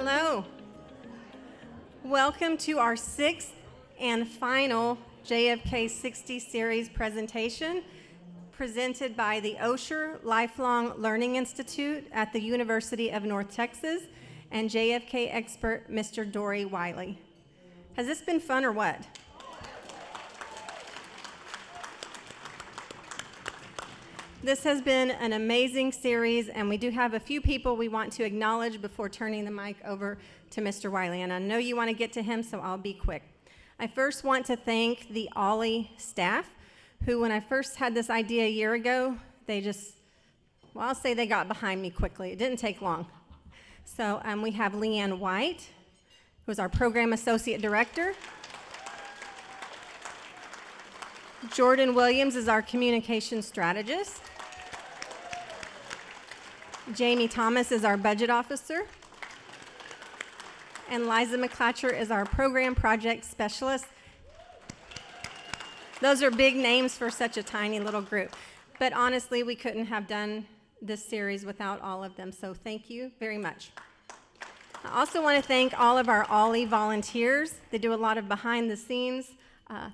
Hello. Welcome to our sixth and final JFK 60 series presentation presented by the Osher Lifelong Learning Institute at the University of North Texas and JFK expert Mr. Dory Wiley. Has this been fun or what? This has been an amazing series, and we do have a few people we want to acknowledge before turning the mic over to Mr. Wiley, and I know you want to get to him, so I'll be quick. I first want to thank the Ollie staff, who when I first had this idea a year ago, I'll say they got behind me quickly. It didn't take long. So we have Leanne White, who's our Program Associate Director. Jordan Williams is our Communication Strategist. Jamie Thomas is our Budget Officer. And Liza McClatcher is our Program Project Specialist. Those are big names for such a tiny little group. But honestly, we couldn't have done this series without all of them, so thank you very much. I also want to thank all of our Ollie volunteers. They do a lot of behind-the-scenes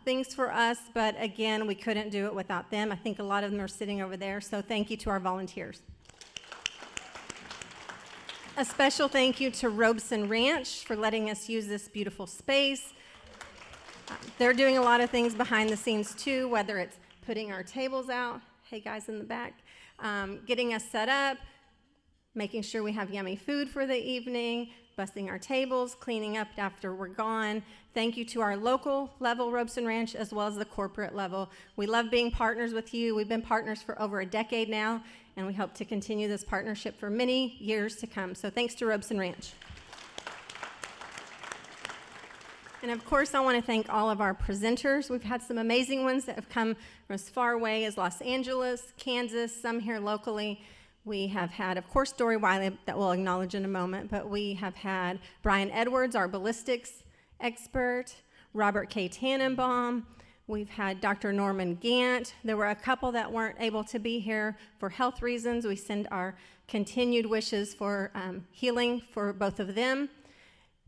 things for us, but again, we couldn't do it without them. I think a lot of them are sitting over there, so thank you to our volunteers. A special thank you to Robeson Ranch for letting us use this beautiful space. They're doing a lot of things behind the scenes too, whether it's putting our tables out, hey guys in the back, getting us set up, making sure we have yummy food for the evening, busting our tables, cleaning up after we're gone. Thank you to our local level Robeson Ranch as well as the corporate level. We love being partners with you. We've been partners for over a decade now, and we hope to continue this partnership for many years to come. So thanks to Robeson Ranch. And of course, I want to thank all of our presenters. We've had some amazing ones that have come from as far away as Los Angeles, Kansas, some here locally. We have had, of course, Dory Wiley that we'll acknowledge in a moment, but we have had Brian Edwards, our ballistics expert, Robert K. Tannenbaum. We've had Dr. Norman Gant. There were a couple that weren't able to be here for health reasons. We send our continued wishes for healing for both of them.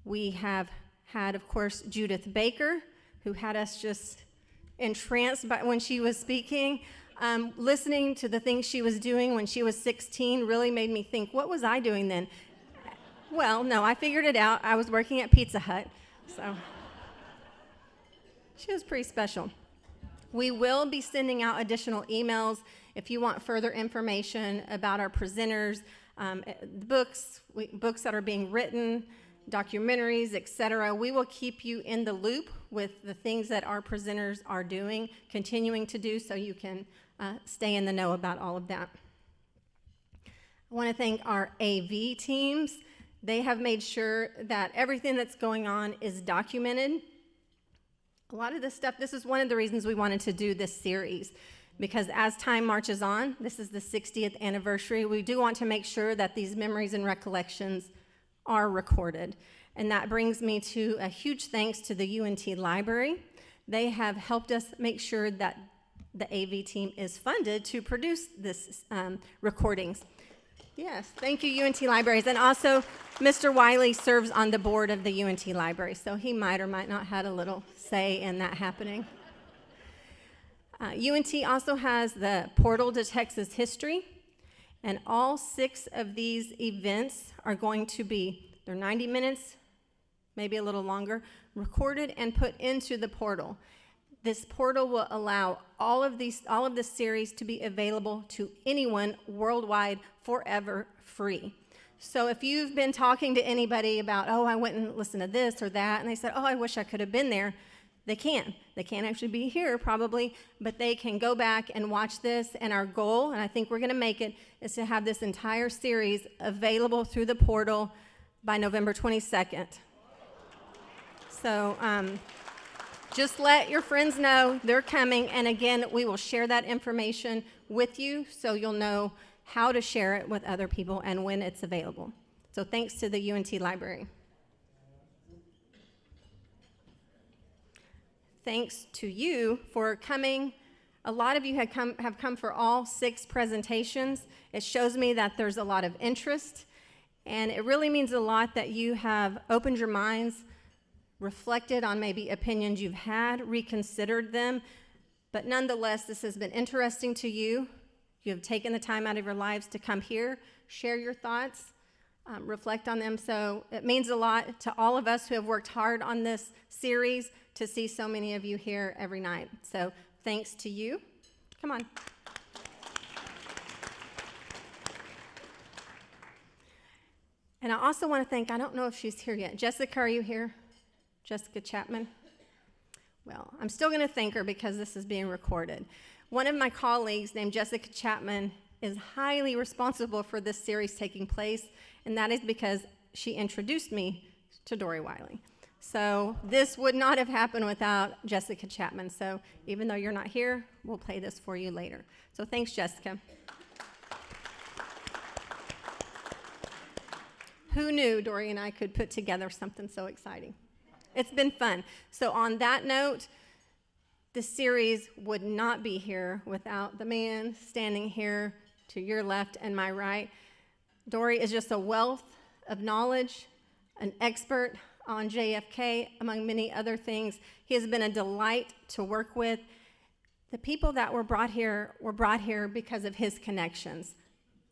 We have had, of course, Judith Baker, who had us just entranced by when she was speaking. Listening to the things she was doing when she was 16 really made me think, what was I doing then? Well, no, I figured it out. I was working at Pizza Hut, so she was pretty special. We will be sending out additional emails if you want further information about our presenters, books that are being written, documentaries, etc. We will keep you in the loop with the things that our presenters are doing, continuing to do, so you can stay in the know about all of that. I want to thank our AV teams. They have made sure that everything that's going on is documented. A lot of this stuff, this is one of the reasons we wanted to do this series, because as time marches on, this is the 60th anniversary, we do want to make sure that these memories and recollections are recorded. And that brings me to a huge thanks to the UNT Library. They have helped us make sure that the AV team is funded to produce this recordings. Yes, thank you, UNT Libraries. And also, Mr. Wiley serves on the board of the UNT Library, so he might or might not have a little say in that happening. UNT also has the portal to Texas history, and all 6 of these events are going to be, they're 90 minutes, maybe a little longer, recorded and put into the portal. This portal will allow all of this series to be available to anyone worldwide forever free. So if you've been talking to anybody about, oh, I went and listened to this or that, and they said, oh, I wish I could have been there, they can. They can't actually be here probably, but they can go back and watch this. And our goal, and I think we're going to make it, is to have this entire series available through the portal by November 22nd. So just let your friends know they're coming, and again, we will share that information with you so you'll know how to share it with other people and when it's available. So thanks to the UNT Library. Thanks to you for coming. A lot of you have come for all 6 presentations. It shows me that there's a lot of interest, And it really means a lot that you have opened your minds, reflected on maybe opinions you've had, reconsidered them. But nonetheless, this has been interesting to you. You have taken the time out of your lives to come here, share your thoughts, reflect on them. So it means a lot to all of us who have worked hard on this series to see so many of you here every night. So thanks to you. Come on. And I also want to thank, I don't know if she's here yet. Jessica, are you here? Jessica Chapman? Well, I'm still going to thank her because this is being recorded. One of my colleagues named Jessica Chapman is highly responsible for this series taking place, and that is because she introduced me to Dory Wiley. So this would not have happened without Jessica Chapman. So even though you're not here, we'll play this for you later. So thanks, Jessica. Who knew Dory and I could put together something so exciting? It's been fun. So on that note, the series would not be here without the man standing here to your left and my right. Dory is just a wealth of knowledge, an expert on JFK, among many other things. He has been a delight to work with. The people that were brought here because of his connections.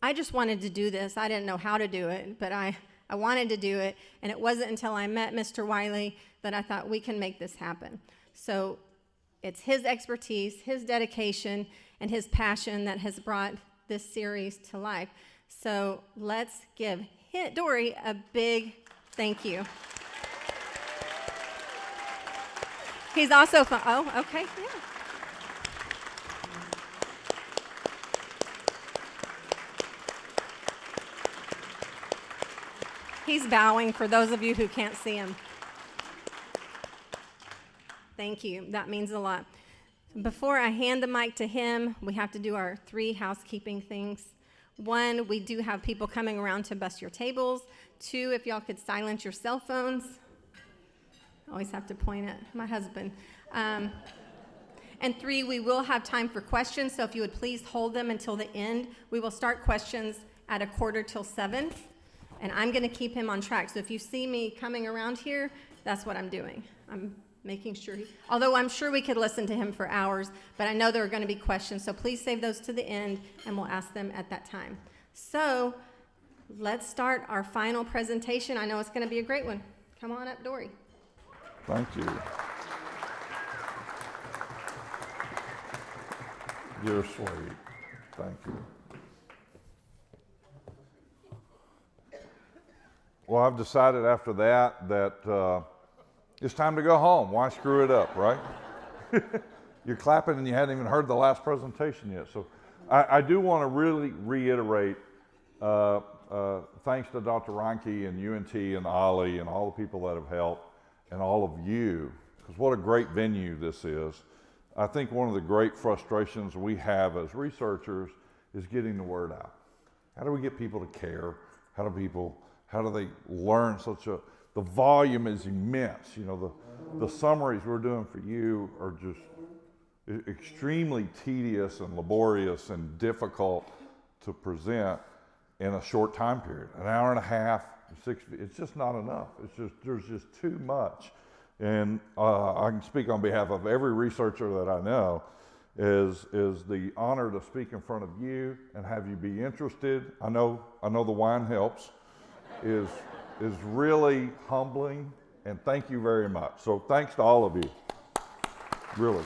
I just wanted to do this. I didn't know how to do it, but I wanted to do it, and it wasn't until I met Mr. Wiley that I thought we can make this happen. So it's his expertise, his dedication, and his passion that has brought this series to life. So let's give Dory a big thank you. He's also fun. Oh, okay, yeah. He's bowing for those of you who can't see him. Thank you. That means a lot. Before I hand the mic to him, we have to do our 3 housekeeping things. 1, we do have people coming around to bust your tables. 2, if y'all could silence your cell phones. I always have to point at my husband. And 3, we will have time for questions, so if you would please hold them until the end. We will start questions at 6:45, and I'm going to keep him on track. So if you see me coming around here, that's what I'm doing. I'm making sure, although I'm sure we could listen to him for hours, but I know there are going to be questions, so please save those to the end, and we'll ask them at that time. So let's start our final presentation. I know it's going to be a great one. Come on up, Dory. Thank you. You're sweet. Thank you. Well, I've decided after that it's time to go home. Why screw it up, right? You're clapping and you hadn't even heard the last presentation yet. So I do want to really reiterate thanks to Dr. Reinke and UNT and Ollie and all the people that have helped and all of you, because what a great venue this is. I think one of the great frustrations we have as researchers is getting the word out. How do we get people to care? How do they learn the volume is immense. You know, the summaries we're doing for you are just extremely tedious and laborious and difficult to present in a short time period. An hour and a half, 6, it's just not enough. There's just too much. And I can speak on behalf of every researcher that I know, is the honor to speak in front of you and have you be interested. I know the wine helps, is really humbling, and thank you very much. So thanks to all of you, really.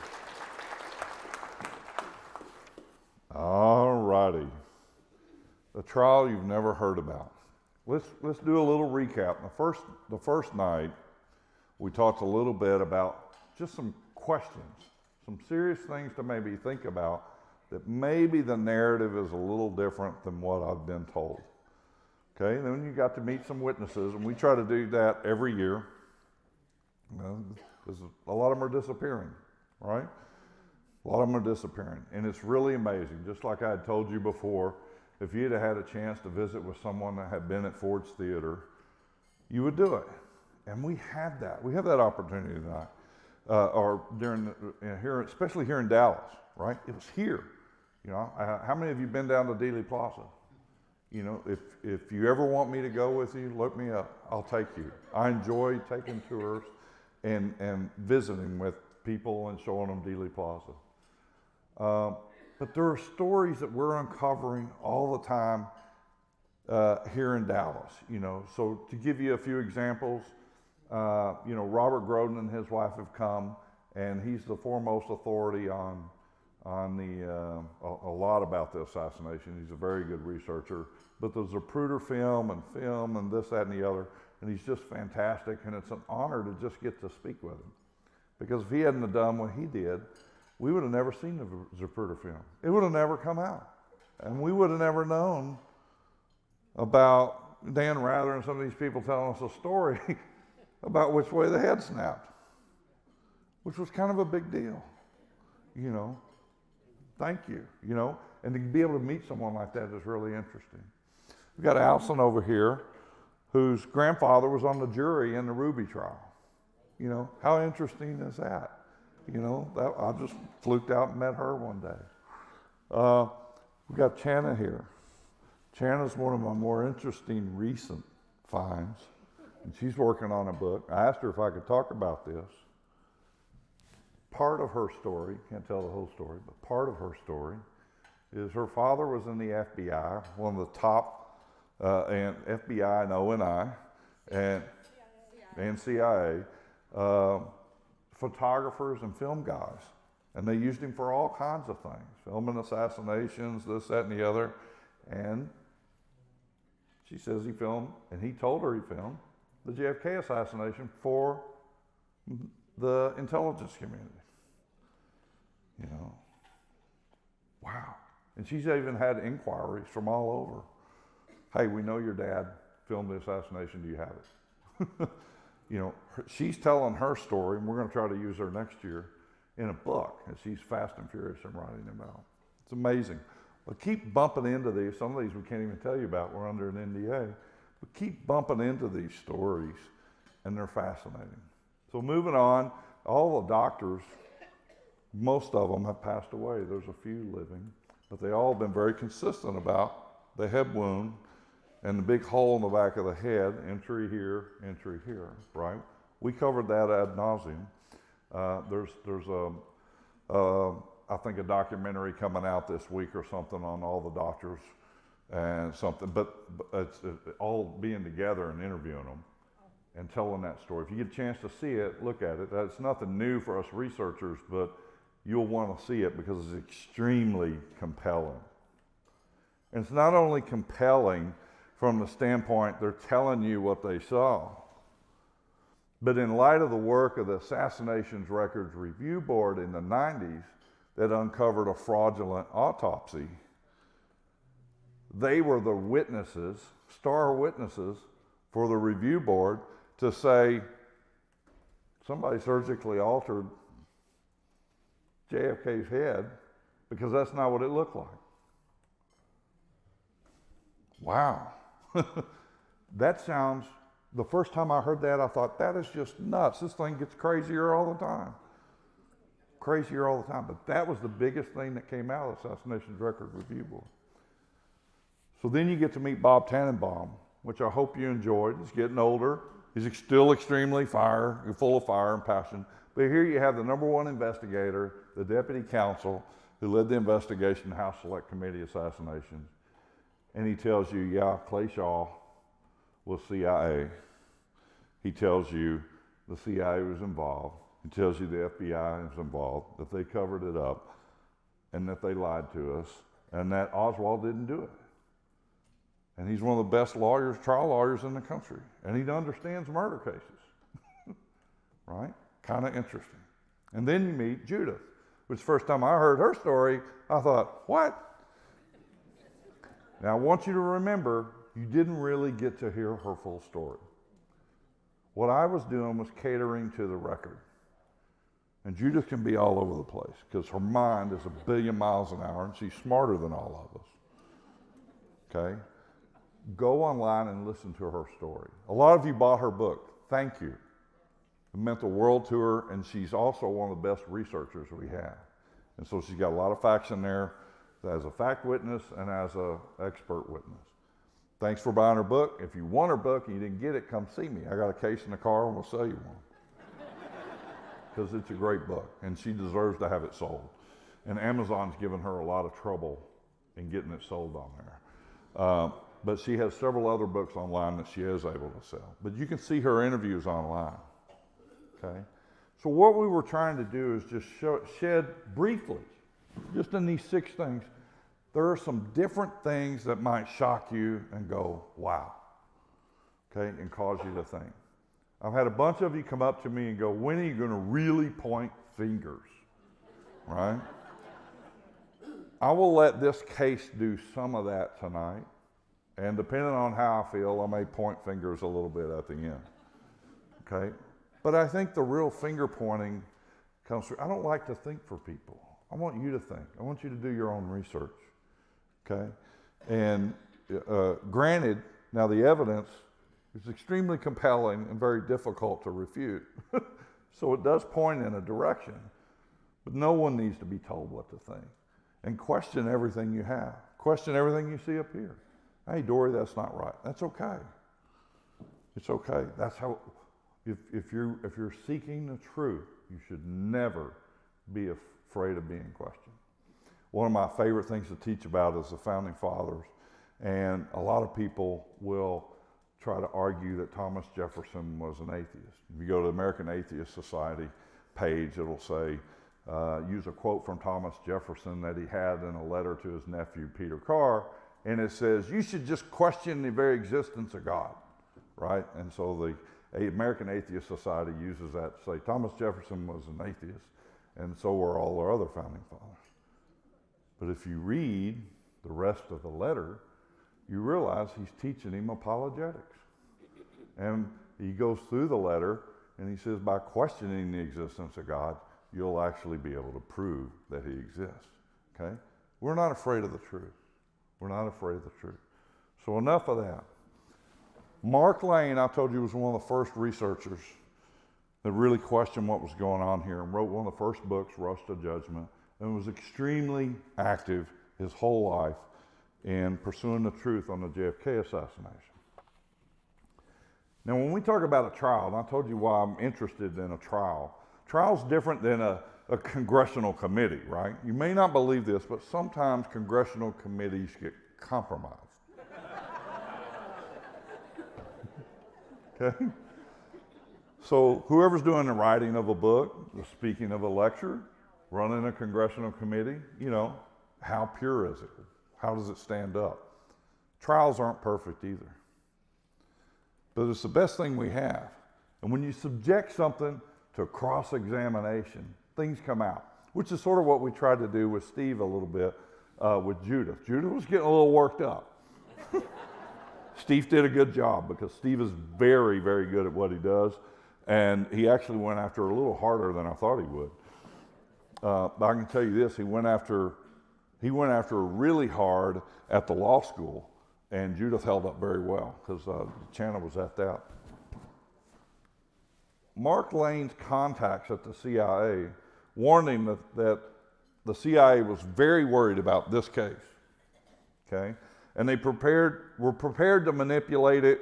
All righty. The trial you've never heard about. Let's do a little recap. The first night, we talked a little bit about just some questions, some serious things to maybe think about, that maybe the narrative is a little different than what I've been told. Okay, and then you got to meet some witnesses, and we try to do that every year. You know, because a lot of them are disappearing, right? A lot of them are disappearing, and it's really amazing. Just like I had told you before, if you'd have had a chance to visit with someone that had been at Ford's Theater, you would do it. And we have that. We have that opportunity tonight, or during here, especially here in Dallas, right? It was here. You know, how many of you been down to Dealey Plaza? You know, if you ever want me to go with you, look me up. I'll take you. I enjoy taking tours and visiting with people and showing them Dealey Plaza. But there are stories that we're uncovering all the time here in Dallas, you know. So to give you a few examples, you know, Robert Groden and his wife have come, and he's the foremost authority on the a lot about the assassination. He's a very good researcher. But there's a Zapruder film and this, that, and the other, and he's just fantastic, and it's an honor to just get to speak with him. Because if he hadn't have done what he did, we would have never seen the Zapruder film. It would have never come out. And we would have never known about Dan Rather and some of these people telling us a story about which way the head snapped, which was kind of a big deal, you know. Thank you, you know. And to be able to meet someone like that is really interesting. We've got Allison over here, whose grandfather was on the jury in the Ruby trial. You know, how interesting is that? You know, that I just fluked out and met her one day. We've got Chana here. Chana's one of my more interesting recent finds, and she's working on a book. I asked her if I could talk about this. Part of her story, can't tell the whole story, but part of her story is her father was in the FBI, one of the top and FBI and ONI and CIA photographers and film guys. And they used him for all kinds of things, filming assassinations, this, that, and the other. And she says he filmed, and he told her he filmed, the JFK assassination for the intelligence community. You know, wow. And she's even had inquiries from all over. Hey, we know your dad filmed the assassination. Do you have it? You know, she's telling her story, and we're going to try to use her next year in a book, and she's fast and furious in writing them out. It's amazing. But keep bumping into these. Some of these we can't even tell you about. We're under an NDA. But keep bumping into these stories, and they're fascinating. So moving on, all the doctors, most of them have passed away. There's a few living, but they all have been very consistent about the head wound and the big hole in the back of the head, entry here, right? We covered that ad nauseum. There's I think a documentary coming out this week or something on all the doctors and something, but it's all being together and interviewing them and telling that story. If you get a chance to see it, look at it. That's nothing new for us researchers, but you'll want to see it because it's extremely compelling. And it's not only compelling from the standpoint they're telling you what they saw, but in light of the work of the Assassinations Records Review Board in the 90s that uncovered a fraudulent autopsy, they were the witnesses, star witnesses for the review board to say somebody surgically altered JFK's head because that's not what it looked like. Wow. That sounds, the first time I heard that, I thought, that is just nuts. This thing gets crazier all the time. Crazier all the time. But that was the biggest thing that came out of the Assassinations Record Review Board. So then you get to meet Bob Tannenbaum, which I hope you enjoyed. He's getting older. He's still extremely full of fire and passion. But here you have the number one investigator, the deputy counsel, who led the investigation, House Select Committee assassinations. And he tells you, yeah, Clay Shaw was CIA. He tells you the CIA was involved. He tells you the FBI was involved, that they covered it up, and that they lied to us, and that Oswald didn't do it. And he's one of the best lawyers, trial lawyers in the country. And he understands murder cases, right? Kind of interesting. And then you meet Judith, which the first time I heard her story, I thought, what? Now I want you to remember, you didn't really get to hear her full story. What I was doing was catering to the record. And Judith can be all over the place because her mind is 1 billion miles an hour and she's smarter than all of us. Okay? Go online and listen to her story. A lot of you bought her book. Thank you. It meant the world to her, and she's also one of the best researchers we have. And so she's got a lot of facts in there as a fact witness and as an expert witness. Thanks for buying her book. If you want her book and you didn't get it, come see me. I got a case in the car and we'll sell you one. Because it's a great book and she deserves to have it sold. And Amazon's given her a lot of trouble in getting it sold on there. But she has several other books online that she is able to sell. But you can see her interviews online, okay? So what we were trying to do is just shed briefly, just in these 6 things, there are some different things that might shock you and go, wow, okay, and cause you to think. I've had a bunch of you come up to me and go, when are you going to really point fingers, right? I will let this case do some of that tonight, and depending on how I feel, I may point fingers a little bit at the end, okay? But I think the real finger pointing comes through. I don't like to think for people. I want you to think. I want you to do your own research, okay? And granted, now the evidence is extremely compelling and very difficult to refute. So it does point in a direction, but no one needs to be told what to think. And question everything you have. Question everything you see up here. Hey, Dory, that's not right. That's okay. It's okay. That's how, if you're seeking the truth, you should never be afraid of being questioned. One of my favorite things to teach about is the Founding Fathers. And a lot of people will try to argue that Thomas Jefferson was an atheist. If you go to the American Atheist Society page, it'll say, use a quote from Thomas Jefferson that he had in a letter to his nephew, Peter Carr, and it says, you should just question the very existence of God, right? And so the American Atheist Society uses that to say Thomas Jefferson was an atheist, and so were all our other founding fathers. But if you read the rest of the letter, you realize he's teaching him apologetics. And he goes through the letter, and he says, by questioning the existence of God, you'll actually be able to prove that he exists, okay? We're not afraid of the truth. We're not afraid of the truth. So enough of that. Mark Lane, I told you, was one of the first researchers that really questioned what was going on here and wrote one of the first books, Rush to Judgment, and was extremely active his whole life in pursuing the truth on the JFK assassination. Now, when we talk about a trial, and I told you why I'm interested in a trial, trial's different than a congressional committee, right? You may not believe this, but sometimes congressional committees get compromised. Okay? So whoever's doing the writing of a book, the speaking of a lecture, running a congressional committee, you know, how pure is it? How does it stand up? Trials aren't perfect either. But it's the best thing we have. And when you subject something to cross-examination, things come out, which is sort of what we tried to do with Steve a little bit with Judith. Judith was getting a little worked up. Steve did a good job because Steve is very, very good at what he does, and he actually went after her a little harder than I thought he would. But I can tell you this, he went after her really hard at the law school, and Judith held up very well because Chana was at that. Mark Lane's contacts at the CIA warned him that the CIA was very worried about this case, okay? And they were prepared to manipulate it,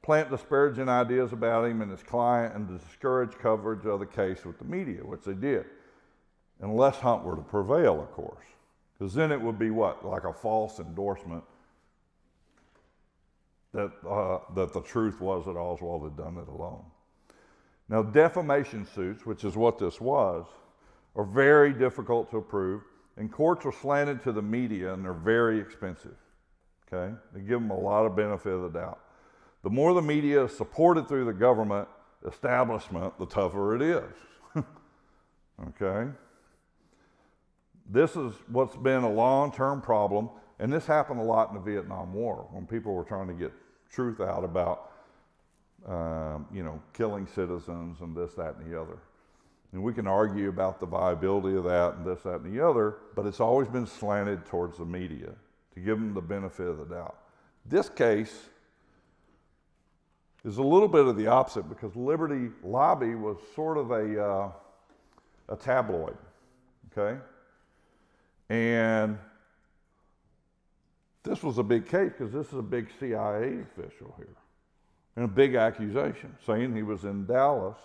plant disparaging ideas about him and his client, and to discourage coverage of the case with the media, which they did, unless Hunt were to prevail, of course. Because then it would be what? Like a false endorsement that the truth was that Oswald had done it alone. Now, defamation suits, which is what this was, are very difficult to prove, and courts are slanted to the media, and they're very expensive, okay? They give them a lot of benefit of the doubt. The more the media is supported through the government establishment, the tougher it is, okay? This is what's been a long-term problem, and this happened a lot in the Vietnam War when people were trying to get truth out about killing citizens and this, that, and the other. And we can argue about the viability of that and this, that, and the other, but it's always been slanted towards the media to give them the benefit of the doubt. This case is a little bit of the opposite because Liberty Lobby was sort of a tabloid, okay? And this was a big case because this is a big CIA official here. And a big accusation saying he was in Dallas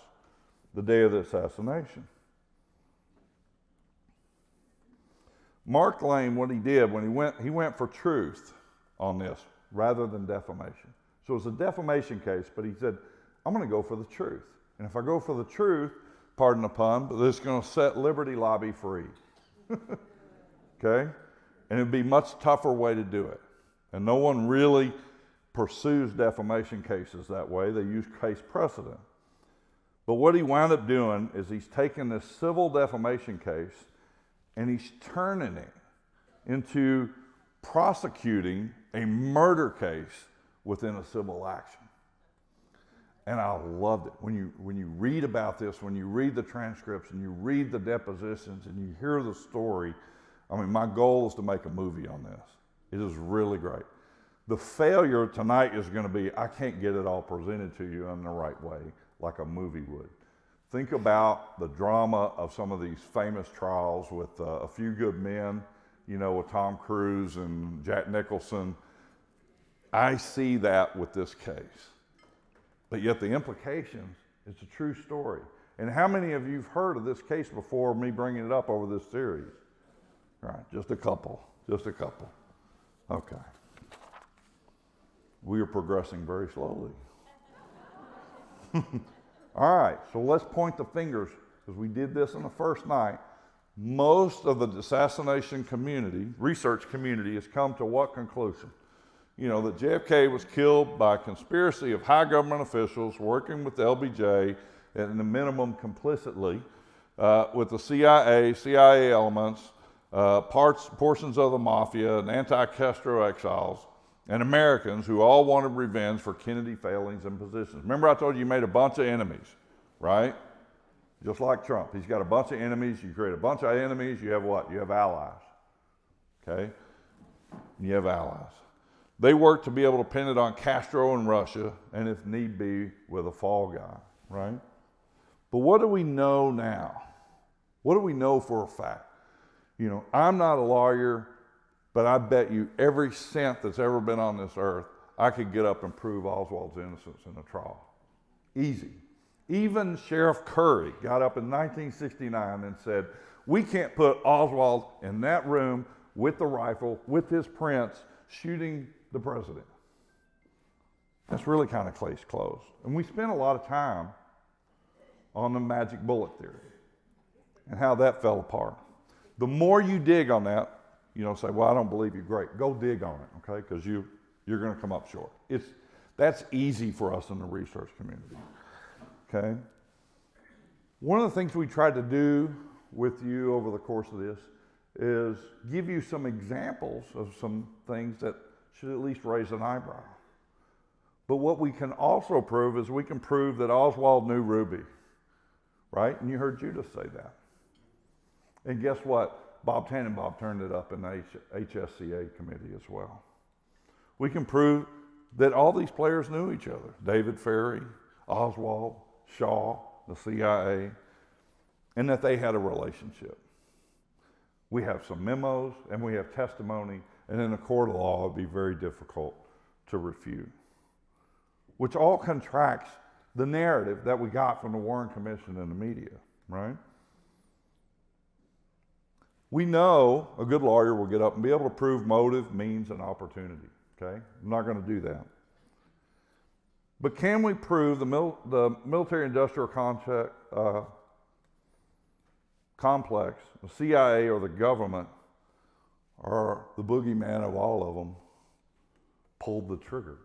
the day of the assassination. Mark Lane, what he did when he went for truth on this rather than defamation. So it was a defamation case, but he said, I'm going to go for the truth. And if I go for the truth, pardon the pun, but this is going to set Liberty Lobby free. Okay? And it'd be a much tougher way to do it. And no one really pursues defamation cases that way. They use case precedent. But what he wound up doing is he's taken this civil defamation case and he's turning it into prosecuting a murder case within a civil action. And I loved it. When you read about this, when you read the transcripts and you read the depositions and you hear the story, I mean, my goal is to make a movie on this. It is really great. The failure tonight is going to be, I can't get it all presented to you in the right way like a movie would. Think about the drama of some of these famous trials with A Few Good Men, you know, with Tom Cruise and Jack Nicholson. I see that with this case. But yet the implications, it's a true story. And how many of you have heard of this case before me bringing it up over this series? All right, just a couple. Okay. We are progressing very slowly. All right, so let's point the fingers, because we did this on the first night. Most of the assassination community, research community, has come to what conclusion? You know, that JFK was killed by a conspiracy of high government officials working with the LBJ, and the minimum complicitly, with the CIA elements, portions of the mafia, and anti-Castro exiles, and Americans who all wanted revenge for Kennedy failings and positions. Remember I told you made a bunch of enemies, right? Just like Trump. He's got a bunch of enemies. You create a bunch of enemies, you have what? You have allies, okay? You have allies. They worked to be able to pin it on Castro and Russia, and if need be, with a fall guy, right? But what do we know now? What do we know for a fact? You know, I'm not a lawyer, but I bet you every cent that's ever been on this earth, I could get up and prove Oswald's innocence in a trial. Easy. Even Sheriff Curry got up in 1969 and said, we can't put Oswald in that room with the rifle, with his prints, shooting the president. That's really kind of case closed. And we spent a lot of time on the magic bullet theory and how that fell apart. The more you dig on that, you know, say, well, I don't believe you. Great. Go dig on it, okay? Because you're going to come up short. That's easy for us in the research community, okay? One of the things we tried to do with you over the course of this is give you some examples of some things that should at least raise an eyebrow. But what we can also prove is we can prove that Oswald knew Ruby, right? And you heard Judah say that. And guess what? Bob Tannenbaum turned it up in the HSCA committee as well. We can prove that all these players knew each other. David Ferry, Oswald, Shaw, the CIA, and that they had a relationship. We have some memos and we have testimony, and in a court of law, it would be very difficult to refute, which all contracts the narrative that we got from the Warren Commission and the media, right? We know a good lawyer will get up and be able to prove motive, means, and opportunity, okay? I'm not going to do that. But can we prove the military-industrial complex, the CIA or the government, or the boogeyman of all of them, pulled the trigger,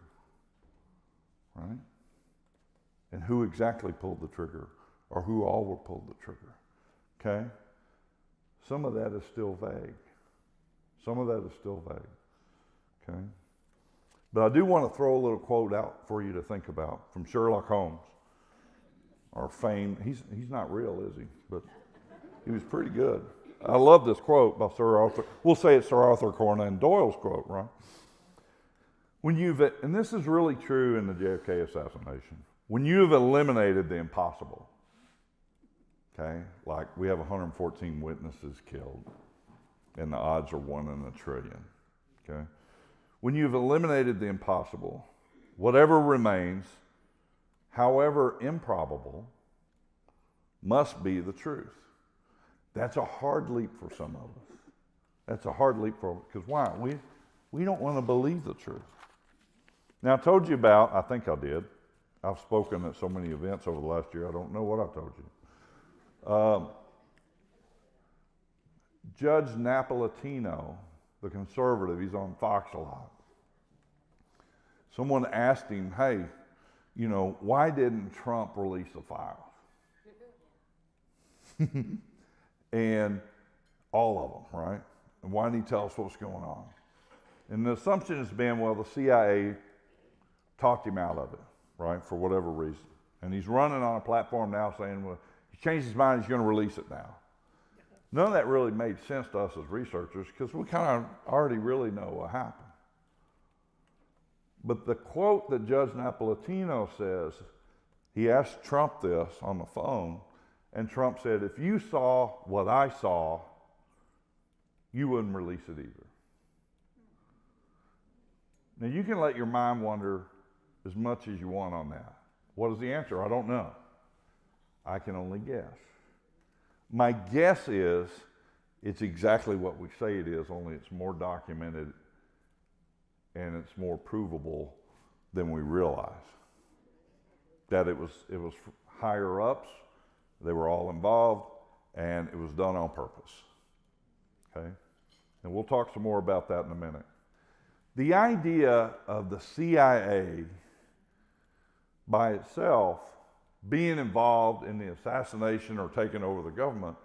right? And who exactly pulled the trigger, or who all were pulled the trigger, okay? Some of that is still vague. Okay? But I do want to throw a little quote out for you to think about from Sherlock Holmes, our famed, he's not real, is he? But he was pretty good. I love this quote by Sir Arthur. We'll say it's Sir Arthur Conan Doyle's quote, right? And this is really true in the JFK assassination. When you have eliminated the impossible, okay, like we have 114 witnesses killed, and the odds are 1 in a trillion, okay? When you've eliminated the impossible, whatever remains, however improbable, must be the truth. That's a hard leap for some of us. That's a hard leap for, because why? We don't want to believe the truth. Now, I told you about, I think I did. I've spoken at so many events over the last year, I don't know what I've told you. Judge Napolitano, the conservative, he's on Fox a lot. Someone asked him, hey, you know, why didn't Trump release the files? And all of them, right? And why didn't he tell us what's going on? And the assumption has been, well, the CIA talked him out of it, right, for whatever reason. And he's running on a platform now saying, well, he changed his mind, he's going to release it now. None of that really made sense to us as researchers because we kind of already really know what happened. But the quote that Judge Napolitano says, he asked Trump this on the phone, and Trump said, if you saw what I saw, you wouldn't release it either. Now, you can let your mind wander as much as you want on that. What is the answer? I don't know. I can only guess. My guess is it's exactly what we say it is, only it's more documented and it's more provable than we realize. That it was higher ups, they were all involved, and it was done on purpose. Okay? And we'll talk some more about that in a minute. The idea of the CIA by itself being involved in the assassination or taking over the government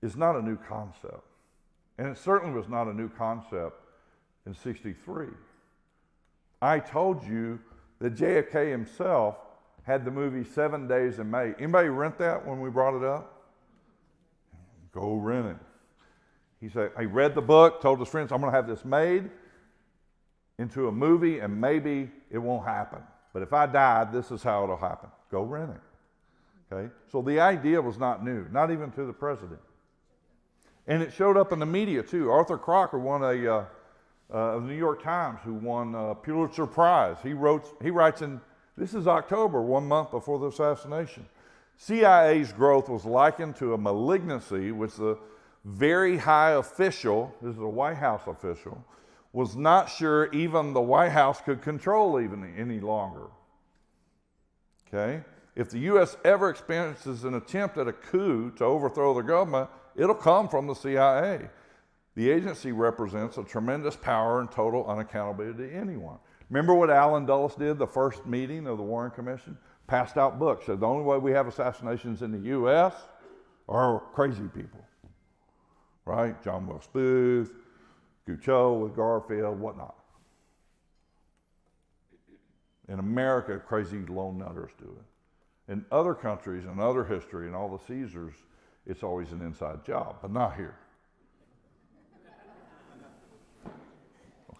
is not a new concept. And it certainly was not a new concept in '63. I told you that JFK himself had the movie 7 Days in May. Anybody rent that when we brought it up? Go rent it. He said, he read the book, told his friends, I'm going to have this made into a movie and maybe it won't happen. But if I die, this is how it'll happen. Go rent it. Okay? So the idea was not new, not even to the president. And it showed up in the media too. Arthur Crocker won of the New York Times, who won a Pulitzer Prize. He writes in, this is October, 1 month before the assassination. CIA's growth was likened to a malignancy which the very high official, this is a White House official, was not sure even the White House could control even any longer. Okay? If the U.S. ever experiences an attempt at a coup to overthrow the government, it'll come from the CIA. The agency represents a tremendous power and total unaccountability to anyone. Remember what Allen Dulles did the first meeting of the Warren Commission? Passed out books. Said the only way we have assassinations in the U.S. are crazy people. Right? John Wilkes Booth, Goucho with Garfield, whatnot. In America, crazy lone nutters do it. In other countries and other history and all the Caesars, it's always an inside job, but not here.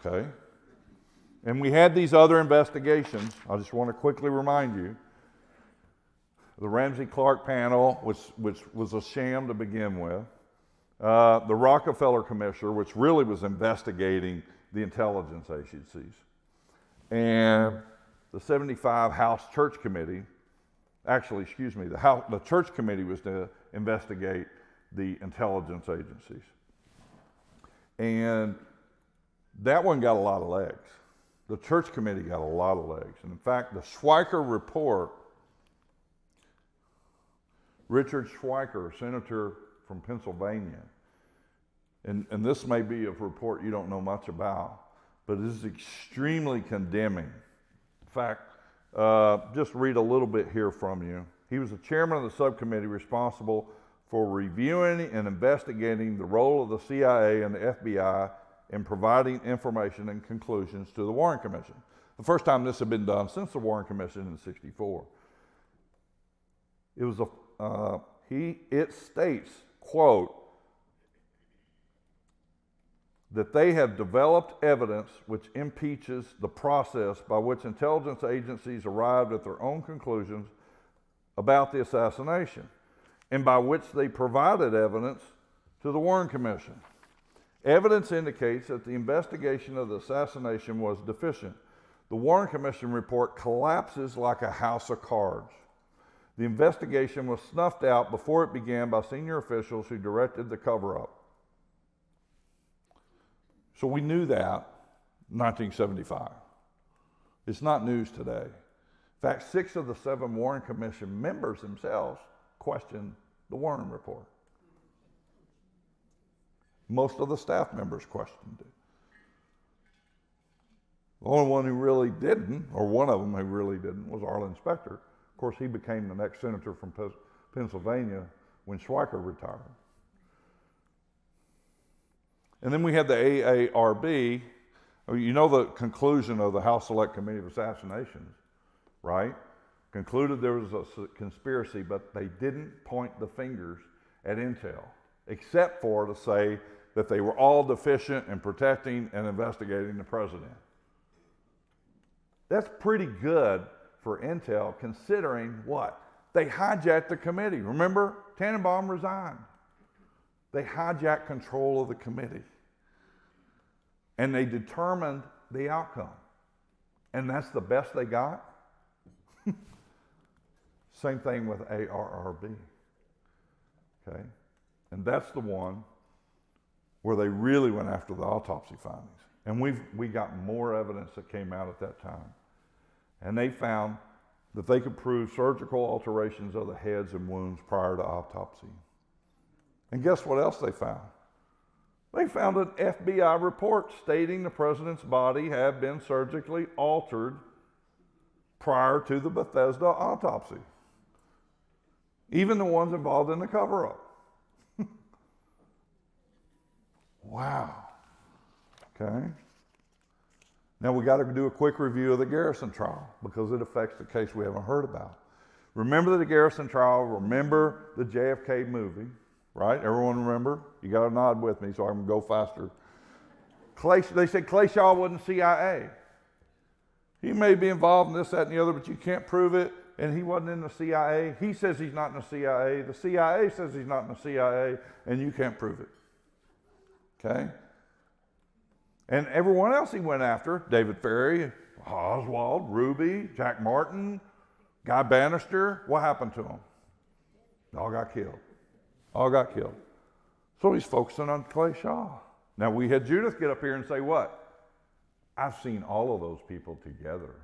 Okay? And we had these other investigations. I just want to quickly remind you. The Ramsey Clark panel, which was a sham to begin with. The Rockefeller Commission, which really was investigating the intelligence agencies. And the 75 House Church Committee, the Church Committee was to investigate the intelligence agencies. And that one got a lot of legs. The Church Committee got a lot of legs. And in fact, the Schweiker report, Richard Schweiker, senator from Pennsylvania, and this may be a report you don't know much about, but it is extremely condemning. In fact, just read a little bit here from you. He was the chairman of the subcommittee responsible for reviewing and investigating the role of the CIA and the FBI in providing information and conclusions to the Warren Commission. The first time this had been done since the Warren Commission in '64. It states, quote, that they have developed evidence which impeaches the process by which intelligence agencies arrived at their own conclusions about the assassination, and by which they provided evidence to the Warren Commission. Evidence indicates that the investigation of the assassination was deficient. The Warren Commission report collapses like a house of cards. The investigation was snuffed out before it began by senior officials who directed the cover-up. So we knew that in 1975. It's not news today. In fact, 6 of the 7 Warren Commission members themselves questioned the Warren report. Most of the staff members questioned it. The only one who really didn't, or one of them who really didn't, was Arlen Specter. Of course, he became the next senator from Pennsylvania when Schweiker retired. And then we had the AARB. You know the conclusion of the House Select Committee of Assassinations, right? Concluded there was a conspiracy, but they didn't point the fingers at Intel, except for to say that they were all deficient in protecting and investigating the president. That's pretty good for Intel, considering what? They hijacked the committee. Remember, Tannenbaum resigned. They hijacked control of the committee. And they determined the outcome. And that's the best they got? Same thing with ARRB. Okay? And that's the one where they really went after the autopsy findings. And we got more evidence that came out at that time. And they found that they could prove surgical alterations of the heads and wounds prior to autopsy. And guess what else they found? They found an FBI report stating the president's body had been surgically altered prior to the Bethesda autopsy. Even the ones involved in the cover-up. Wow. Okay. Now we got to do a quick review of the Garrison trial because it affects the case we haven't heard about. Remember the Garrison trial, remember the JFK movie, right? Everyone remember? You got to nod with me so I can go faster. They said Clay Shaw wasn't CIA. He may be involved in this, that, and the other, but you can't prove it, and he wasn't in the CIA. He says he's not in the CIA. The CIA says he's not in the CIA, and you can't prove it. Okay? And everyone else he went after, David Ferry, Oswald, Ruby, Jack Martin, Guy Bannister, what happened to them? They all got killed. All got killed. So he's focusing on Clay Shaw. Now we had Judith get up here and say what? I've seen all of those people together.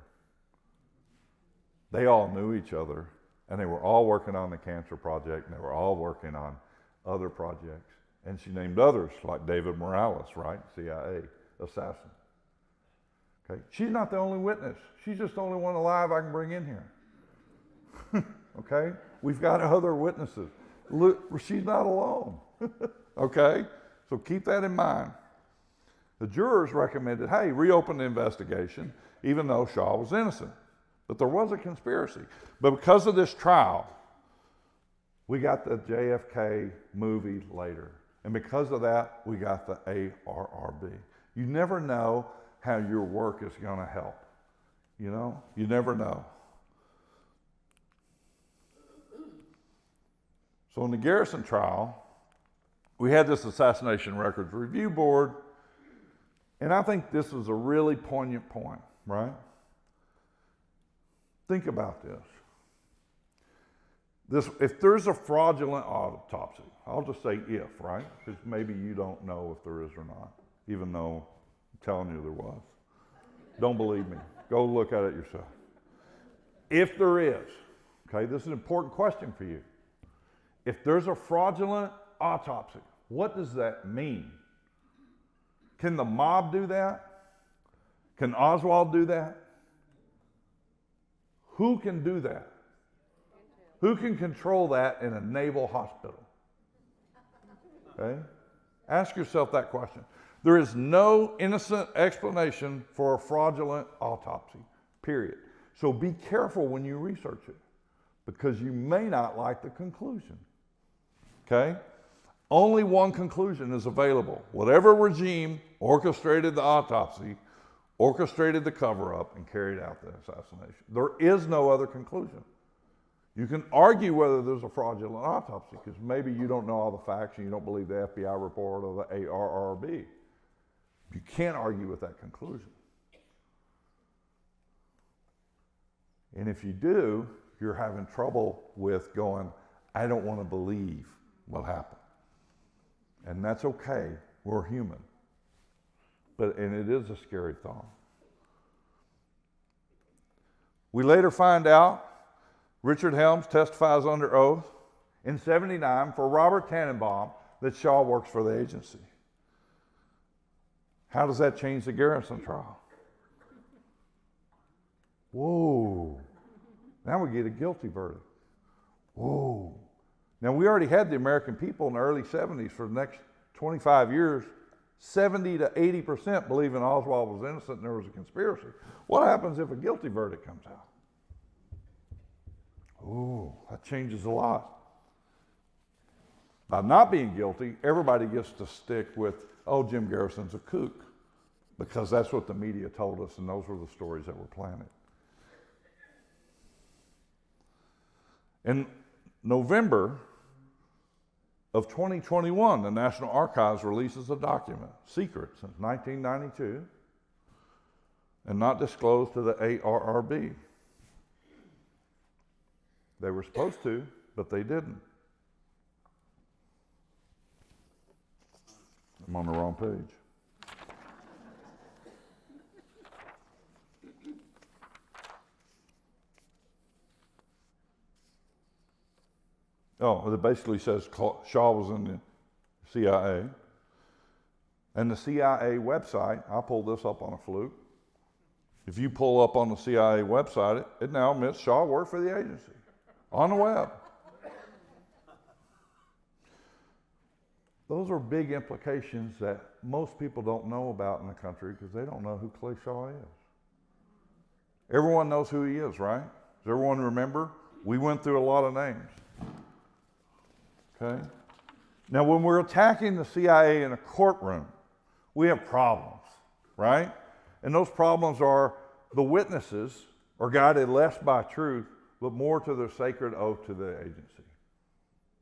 They all knew each other, and they were all working on the cancer project, and they were all working on other projects. And she named others, like David Morales, right? CIA assassin. Okay, she's not the only witness. She's just the only one alive I can bring in here. Okay, we've got other witnesses. Look, she's not alone. Okay, so keep that in mind. The jurors recommended, hey, reopen the investigation, even though Shaw was innocent. But there was a conspiracy. But because of this trial, we got the JFK movie later. And because of that, we got the ARRB. You never know how your work is going to help. You know? You never know. So in the Garrison trial, we had this Assassination Records Review Board, and I think this is a really poignant point, right? Think about this. If there's a fraudulent autopsy, I'll just say if, right? Because maybe you don't know if there is or not, even though I'm telling you there was. Don't believe me. Go look at it yourself. If there is, okay, this is an important question for you. If there's a fraudulent autopsy, what does that mean? Can the mob do that? Can Oswald do that? Who can do that? Who can control that in a naval hospital? Okay? Ask yourself that question. There is no innocent explanation for a fraudulent autopsy, period. So be careful when you research it because you may not like the conclusion. Okay? Only one conclusion is available. Whatever regime orchestrated the autopsy, orchestrated the cover-up, and carried out the assassination. There is no other conclusion. You can argue whether there's a fraudulent autopsy because maybe you don't know all the facts and you don't believe the FBI report or the ARRB. You can't argue with that conclusion. And if you do, you're having trouble with going, I don't want to believe what happened. And that's okay. We're human. And it is a scary thought. We later find out Richard Helms testifies under oath in '79 for Robert Tannenbaum that Shaw works for the agency. How does that change the Garrison trial? Whoa. Now we get a guilty verdict. Whoa. Now we already had the American people in the early 70s for the next 25 years, 70 to 80% believing Oswald was innocent and there was a conspiracy. What happens if a guilty verdict comes out? Ooh, that changes a lot. By not being guilty, everybody gets to stick with, oh, Jim Garrison's a kook, because that's what the media told us and those were the stories that were planted. In November of 2021, the National Archives releases a document, secret since 1992, and not disclosed to the ARRB. They were supposed to, but they didn't. I'm on the wrong page. Oh, it basically says Shaw was in the CIA. And the CIA website, I pulled this up on a fluke. If you pull up on the CIA website, it now admits Shaw worked for the agency on the web. Those are big implications that most people don't know about in the country because they don't know who Clay Shaw is. Everyone knows who he is, right? Does everyone remember? We went through a lot of names. Okay? Now, when we're attacking the CIA in a courtroom, we have problems, right? And those problems are the witnesses are guided less by truth, but more to their sacred oath to the agency.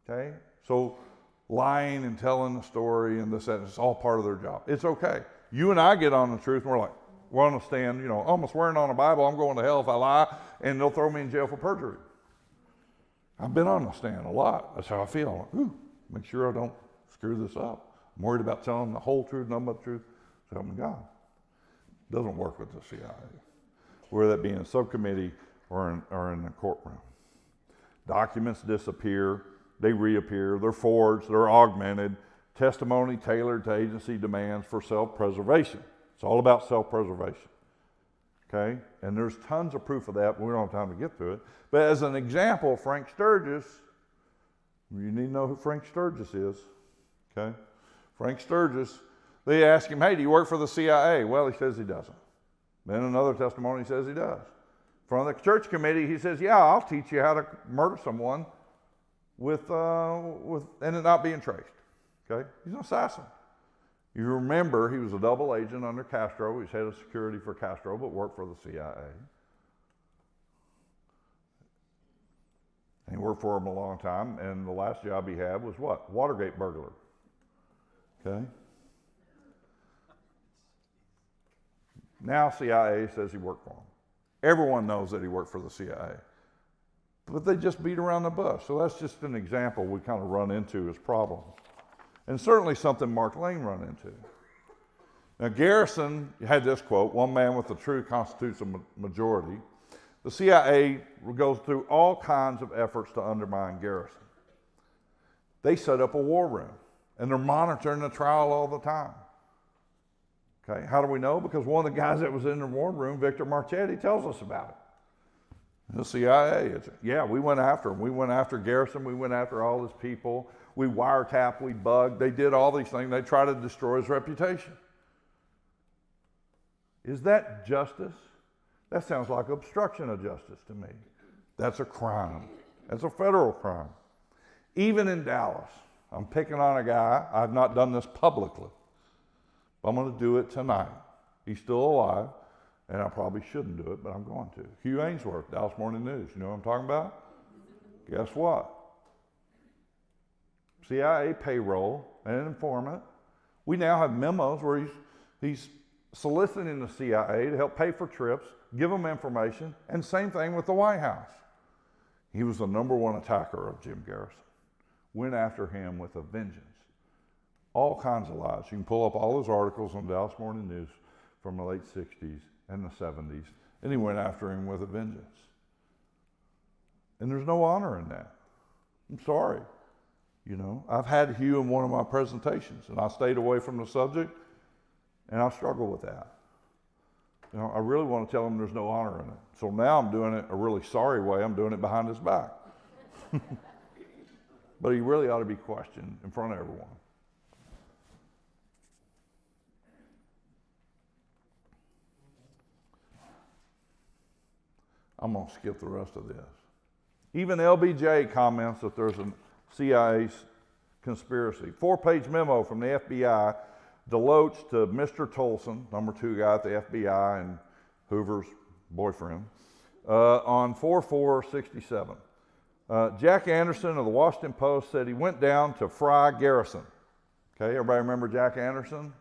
Okay? So lying and telling the story and this, that, it's all part of their job. It's okay. You and I get on the truth and we're like, we're on the stand, you know, I'm swearing on the Bible, I'm going to hell if I lie, and they'll throw me in jail for perjury. I've been on the stand a lot. That's how I feel. I'm like, ooh, make sure I don't screw this up. I'm worried about telling the whole truth, nothing but the truth. So help me God. Doesn't work with the CIA. Whether that be in a subcommittee or in the courtroom. Documents disappear, they reappear, they're forged, they're augmented, testimony tailored to agency demands for self-preservation. It's all about self-preservation. Okay? And there's tons of proof of that, but we don't have time to get through it. But as an example, Frank Sturgis, you need to know who Frank Sturgis is. Okay? Frank Sturgis, they ask him, hey, do you work for the CIA? Well, he says he doesn't. Then another testimony says he does. From the church committee, he says, yeah, I'll teach you how to murder someone and it not being traced. Okay? He's an assassin. You remember he was a double agent under Castro. He was head of security for Castro, but worked for the CIA. And he worked for him a long time, and the last job he had was what? Watergate burglar. Okay? Now CIA says he worked for him. Everyone knows that he worked for the CIA. But they just beat around the bush. So that's just an example we kind of run into as problems. And certainly something Mark Lane run into. Now Garrison had this quote, one man with the truth constitutes a majority. The CIA goes through all kinds of efforts to undermine Garrison. They set up a war room, and they're monitoring the trial all the time. Okay, how do we know? Because one of the guys that was in the war room, Victor Marchetti, tells us about it. The CIA, we went after him. We went after Garrison. We went after all his people. We wiretapped, we bugged. They did all these things. They tried to destroy his reputation. Is that justice? That sounds like obstruction of justice to me. That's a crime. That's a federal crime. Even in Dallas, I'm picking on a guy. I've not done this publicly, but I'm going to do it tonight. He's still alive, and I probably shouldn't do it, but I'm going to. Hugh Ainsworth, Dallas Morning News. You know what I'm talking about? Guess what? CIA payroll and an informant. We now have memos where he's soliciting the CIA to help pay for trips, give them information, and same thing with the White House. He was the #1 attacker of Jim Garrison. Went after him with a vengeance. All kinds of lies. You can pull up all those articles on Dallas Morning News from the late 60s and the 70s, and he went after him with a vengeance. And there's no honor in that. I'm sorry. You know, I've had Hugh in one of my presentations, and I stayed away from the subject, and I struggle with that. You know, I really want to tell him there's no honor in it. So now I'm doing it a really sorry way. I'm doing it behind his back. But he really ought to be questioned in front of everyone. I'm going to skip the rest of this. Even LBJ comments that there's a CIA conspiracy. 4-page memo from the FBI, Deloach to Mr. Tolson, #2 guy at the FBI and Hoover's boyfriend, on 4/4/67. Jack Anderson of the Washington Post said he went down to Fry Garrison. Okay, everybody remember Jack Anderson?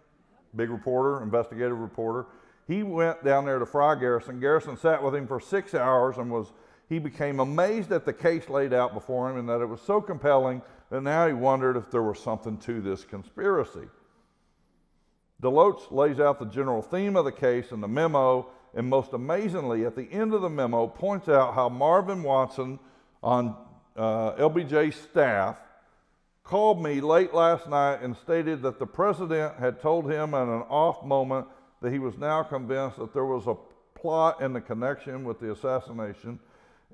Big reporter, investigative reporter. He went down there to Fry Garrison. Garrison sat with him for 6 hours and he became amazed at the case laid out before him and that it was so compelling that now he wondered if there was something to this conspiracy. Deloach lays out the general theme of the case in the memo, and most amazingly, at the end of the memo, points out how Marvin Watson on LBJ's staff called me late last night and stated that the president had told him in an off moment that he was now convinced that there was a plot in the connection with the assassination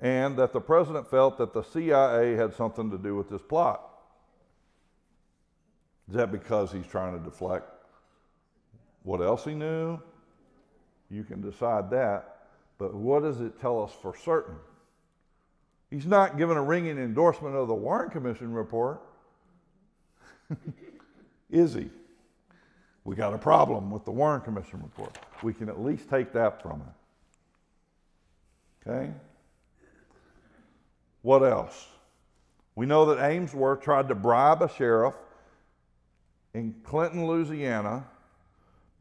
and that the president felt that the CIA had something to do with this plot. Is that because he's trying to deflect what else he knew? You can decide that, but what does it tell us for certain? He's not giving a ringing endorsement of the Warren Commission report, is he? We got a problem with the Warren Commission report. We can at least take that from it. Okay? What else? We know that Amesworth tried to bribe a sheriff in Clinton, Louisiana,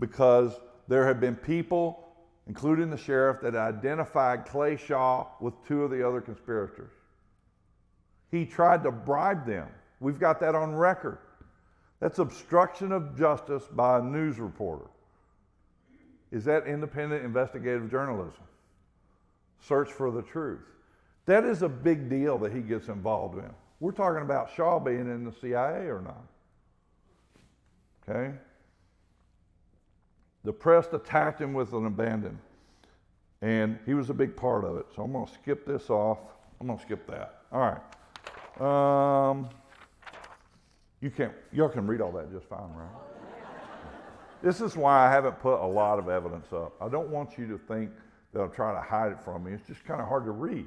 because there had been people, including the sheriff, that identified Clay Shaw with 2 of the other conspirators. He tried to bribe them. We've got that on record. That's obstruction of justice by a news reporter. Is that independent investigative journalism? Search for the truth. That is a big deal that he gets involved in. We're talking about Shaw being in the CIA or not. Okay? The press attacked him with an abandon, and he was a big part of it. So I'm going to skip this off. I'm going to skip that. All right. Y'all can read all that just fine, right? This is why I haven't put a lot of evidence up. I don't want you to think that I'm trying to hide it from you. It's just kind of hard to read.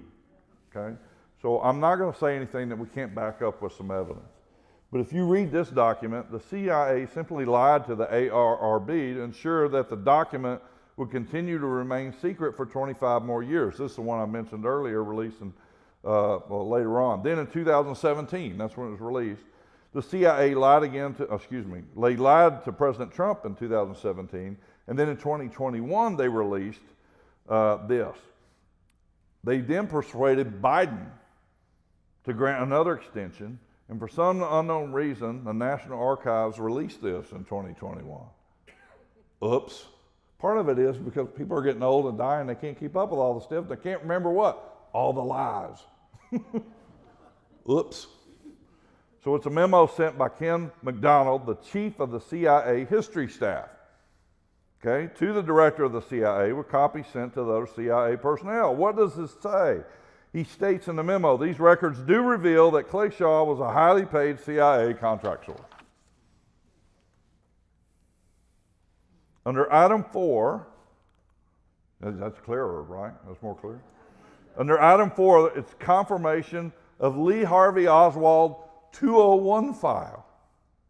Okay? So I'm not going to say anything that we can't back up with some evidence. But if you read this document, the CIA simply lied to the ARRB to ensure that the document would continue to remain secret for 25 more years. This is the one I mentioned earlier, released later on. Then in 2017, that's when it was released, the CIA lied to President Trump in 2017, and then in 2021 they released this. They then persuaded Biden to grant another extension, and for some unknown reason, the National Archives released this in 2021. Oops. Part of it is because people are getting old and dying, they can't keep up with all the stuff, they can't remember what? All the lies. Oops. So it's a memo sent by Ken McDonald, the chief of the CIA history staff, okay, to the director of the CIA, with copies sent to the other CIA personnel. What does this say? He states in the memo, these records do reveal that Clay Shaw was a highly paid CIA contract source. Under item 4, that's clearer, right? That's more clear. Under item 4, it's confirmation of Lee Harvey Oswald 201 file.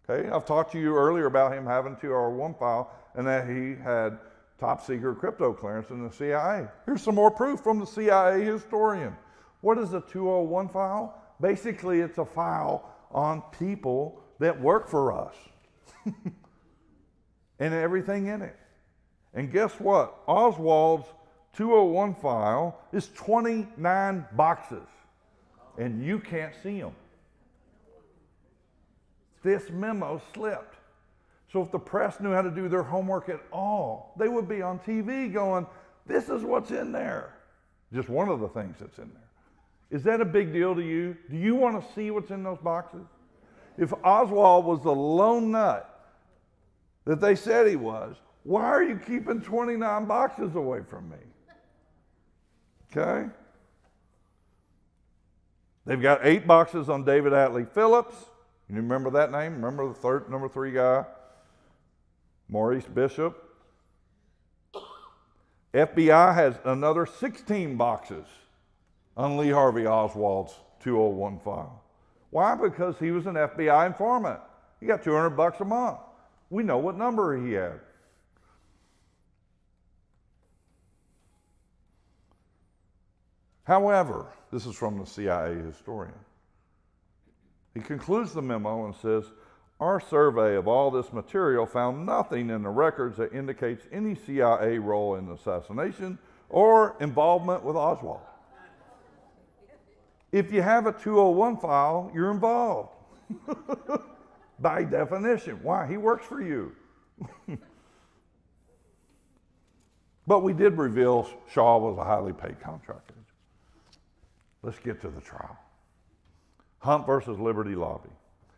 Okay, I've talked to you earlier about him having 201 file and that he had top secret crypto clearance in the CIA. Here's some more proof from the CIA historian. What is a 201 file? Basically, it's a file on people that work for us and everything in it. And guess what? Oswald's 201 file is 29 boxes, and you can't see them. This memo slipped. So if the press knew how to do their homework at all, they would be on TV going, this is what's in there. Just one of the things that's in there. Is that a big deal to you? Do you want to see what's in those boxes? If Oswald was the lone nut that they said he was, why are you keeping 29 boxes away from me? Okay? They've got 8 boxes on David Atlee Phillips. You remember that name? Remember the number 3 guy? Maurice Bishop. FBI has another 16 boxes on Lee Harvey Oswald's 201 file. Why? Because he was an FBI informant. He got $200 a month. We know what number he had. However, this is from the CIA historian. He concludes the memo and says, our survey of all this material found nothing in the records that indicates any CIA role in the assassination or involvement with Oswald. If you have a 201 file, you're involved. By definition. Why? He works for you. But we did reveal Shaw was a highly paid contractor. Let's get to the trial. Hunt versus Liberty Lobby.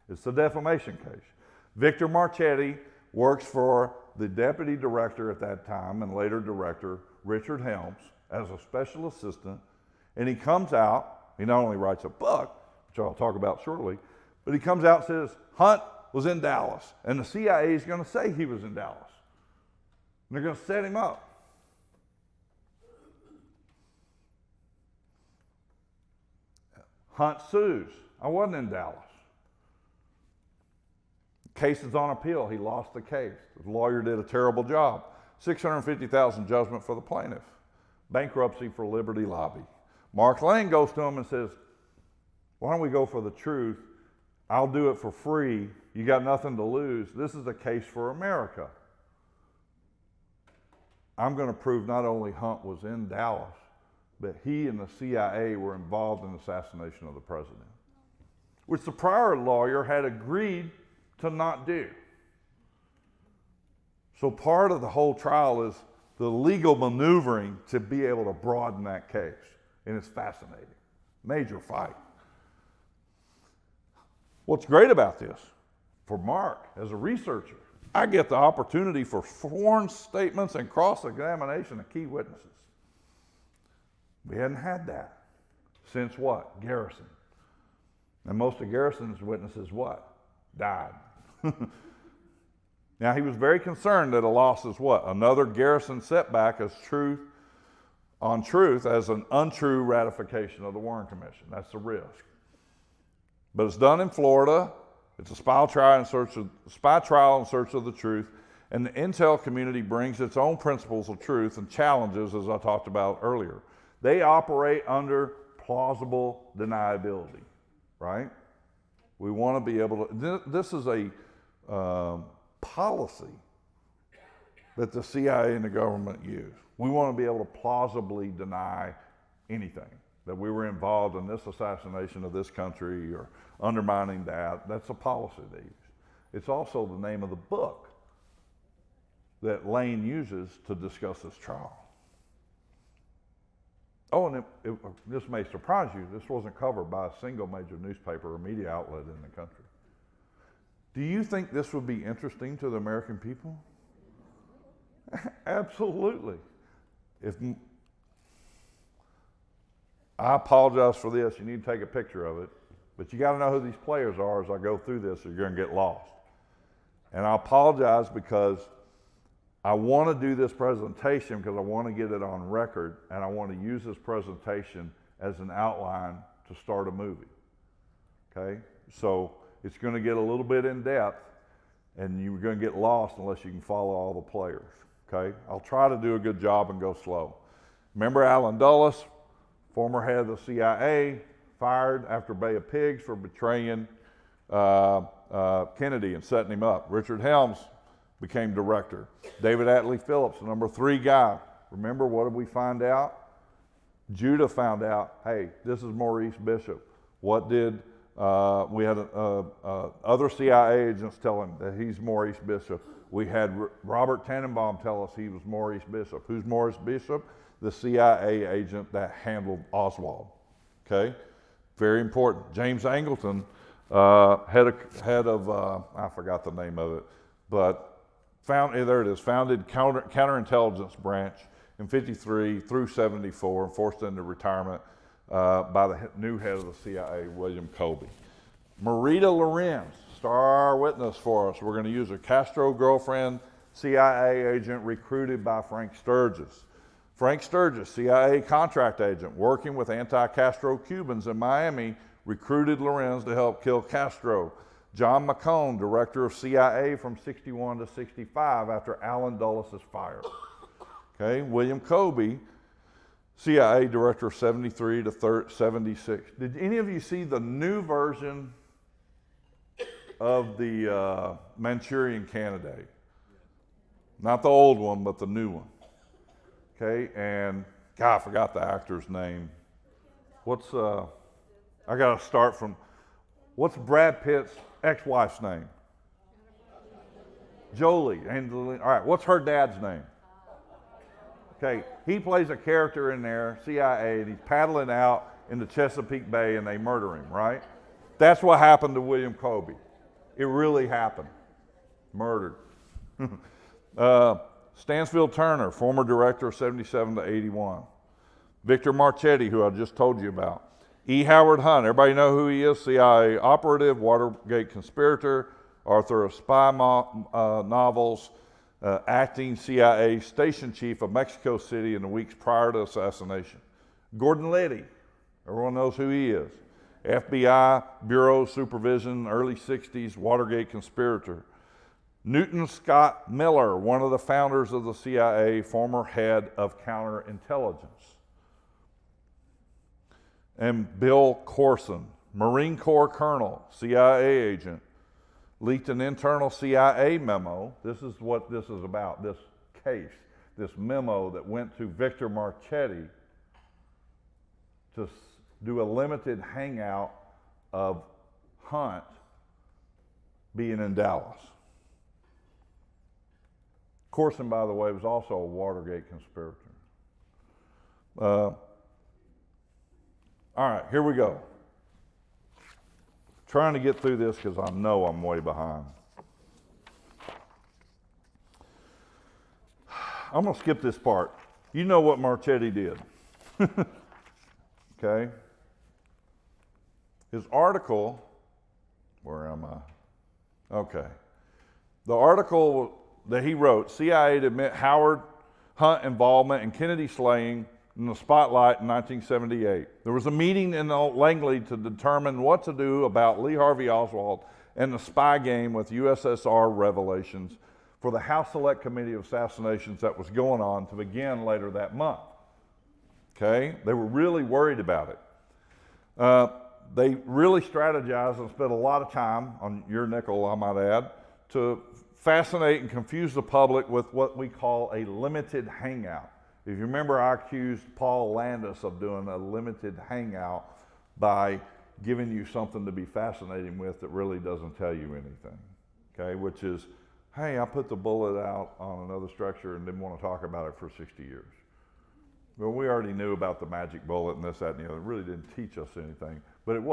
It's the defamation case. Victor Marchetti works for the deputy director at that time and later director, Richard Helms, as a special assistant. And he comes out, he not only writes a book, which I'll talk about shortly, but he comes out and says, Hunt was in Dallas. And the CIA is going to say he was in Dallas. And they're going to set him up. Hunt sues. I wasn't in Dallas. Case is on appeal. He lost the case. The lawyer did a terrible job. $650,000 judgment for the plaintiff. Bankruptcy for Liberty Lobby. Mark Lane goes to him and says, why don't we go for the truth? I'll do it for free. You got nothing to lose. This is a case for America. I'm going to prove not only Hunt was in Dallas, but he and the CIA were involved in the assassination of the president, which the prior lawyer had agreed to not do. So part of the whole trial is the legal maneuvering to be able to broaden that case. And it's fascinating. Major fight. What's great about this, for Mark, as a researcher, I get the opportunity for sworn statements and cross-examination of key witnesses. We hadn't had that since what? Garrison. And most of Garrison's witnesses what? Died. Now, he was very concerned that a loss is what? Another Garrison setback as truth as an untrue ratification of the Warren Commission. That's the risk. But it's done in Florida. It's a spy trial in search of the truth. And the intel community brings its own principles of truth and challenges, as I talked about earlier. They operate under plausible deniability, right? We want to be able to, this is a policy that the CIA and the government use. We want to be able to plausibly deny anything, that we were involved in this assassination of this country or undermining that. That's a policy they use. It's also the name of the book that Lane uses to discuss this trial. Oh, and this may surprise you, this wasn't covered by a single major newspaper or media outlet in the country. Do you think this would be interesting to the American people? Absolutely. I apologize for this, you need to take a picture of it, but you got to know who these players are as I go through this or you're going to get lost. And I apologize because I want to do this presentation because I want to get it on record and I want to use this presentation as an outline to start a movie. Okay? So it's going to get a little bit in depth and you're going to get lost unless you can follow all the players. Okay? I'll try to do a good job and go slow. Remember Alan Dulles, former head of the CIA, fired after Bay of Pigs for betraying Kennedy and setting him up. Richard Helms became director. David Atlee Phillips, the number 3 guy. Remember, what did we find out? Judah found out, hey, this is Maurice Bishop. What did, we had other CIA agents tell him that he's Maurice Bishop. We had Robert Tannenbaum tell us he was Maurice Bishop. Who's Maurice Bishop? The CIA agent that handled Oswald. Okay? Very important. James Angleton, head of I forgot the name of it, but there it is, founded counterintelligence branch in 53 through 74 and forced into retirement by the new head of the CIA, William Colby. Marita Lorenz, star witness for us. We're going to use a Castro girlfriend, CIA agent recruited by Frank Sturgis. Frank Sturgis, CIA contract agent, working with anti-Castro Cubans in Miami, recruited Lorenz to help kill Castro. John McCone, director of CIA from 61 to 65 after Allen Dulles is fired. Okay, William Colby, CIA director 73 to 76. Did any of you see the new version of the Manchurian Candidate? Not the old one, but the new one. Okay, and God, I forgot the actor's name. I got to start from, what's Brad Pitt's ex-wife's name? Jolie. Angelina. All right, what's her dad's name? Okay, he plays a character in there, CIA, and he's paddling out in the Chesapeake Bay and they murder him, right? That's what happened to William Colby. It really happened. Murdered. Stansfield Turner, former director, 77 to 81. Victor Marchetti, who I just told you about. E. Howard Hunt, everybody know who he is? CIA operative, Watergate conspirator, author of spy novels, acting CIA station chief of Mexico City in the weeks prior to assassination. Gordon Liddy, everyone knows who he is. FBI Bureau Supervision, early 60s, Watergate conspirator. Newton Scott Miller, one of the founders of the CIA, former head of counterintelligence. And Bill Corson, Marine Corps colonel, CIA agent, leaked an internal CIA memo. This is what this is about, this case, this memo that went to Victor Marchetti to do a limited hangout of Hunt being in Dallas. Corson, by the way, was also a Watergate conspirator. All right, here we go. Trying to get through this because I know I'm way behind. I'm going to skip this part. You know what Marchetti did. Okay? His article, where am I? Okay. The article that he wrote, CIA to admit Howard Hunt involvement in Kennedy slaying in the spotlight in 1978. There was a meeting in Langley to determine what to do about Lee Harvey Oswald and the spy game with USSR revelations for the House Select Committee of Assassinations that was going on to begin later that month. Okay? They were really worried about it. They really strategized and spent a lot of time, on your nickel I might add, to fascinate and confuse the public with what we call a limited hangout. If you remember, I accused Paul Landis of doing a limited hangout by giving you something to be fascinating with that really doesn't tell you anything, okay? Which is, hey, I put the bullet out on another structure and didn't want to talk about it for 60 years. Well, we already knew about the magic bullet and this, that, and the other. It really didn't teach us anything. But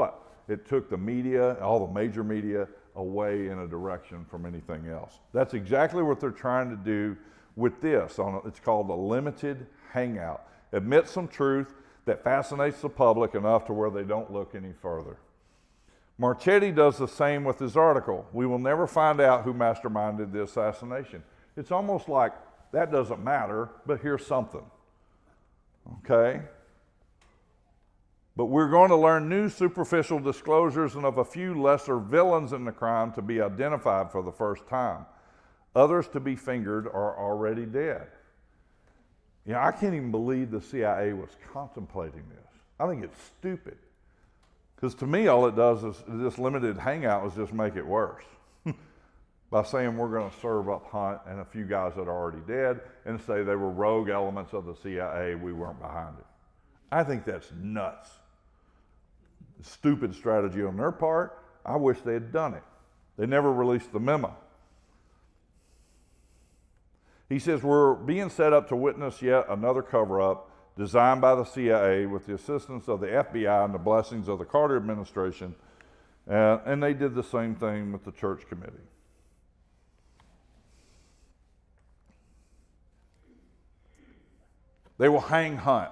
it took the media, all the major media, away in a direction from anything else. That's exactly what they're trying to do with this. It's called a limited hangout. Admit some truth that fascinates the public enough to where they don't look any further. Marchetti does the same with his article. We will never find out who masterminded the assassination. It's almost like that doesn't matter, but here's something. Okay? But we're going to learn new superficial disclosures and of a few lesser villains in the crime to be identified for the first time. Others to be fingered are already dead. You know, I can't even believe the CIA was contemplating this. I think it's stupid. Because to me, all it does is this limited hangout is just make it worse. By saying we're going to serve up Hunt and a few guys that are already dead and say they were rogue elements of the CIA, we weren't behind it. I think that's nuts. Stupid strategy on their part. I wish they had done it. They never released the memo. He says, we're being set up to witness yet another cover-up designed by the CIA with the assistance of the FBI and the blessings of the Carter administration. And they did the same thing with the church committee. They will hang Hunt.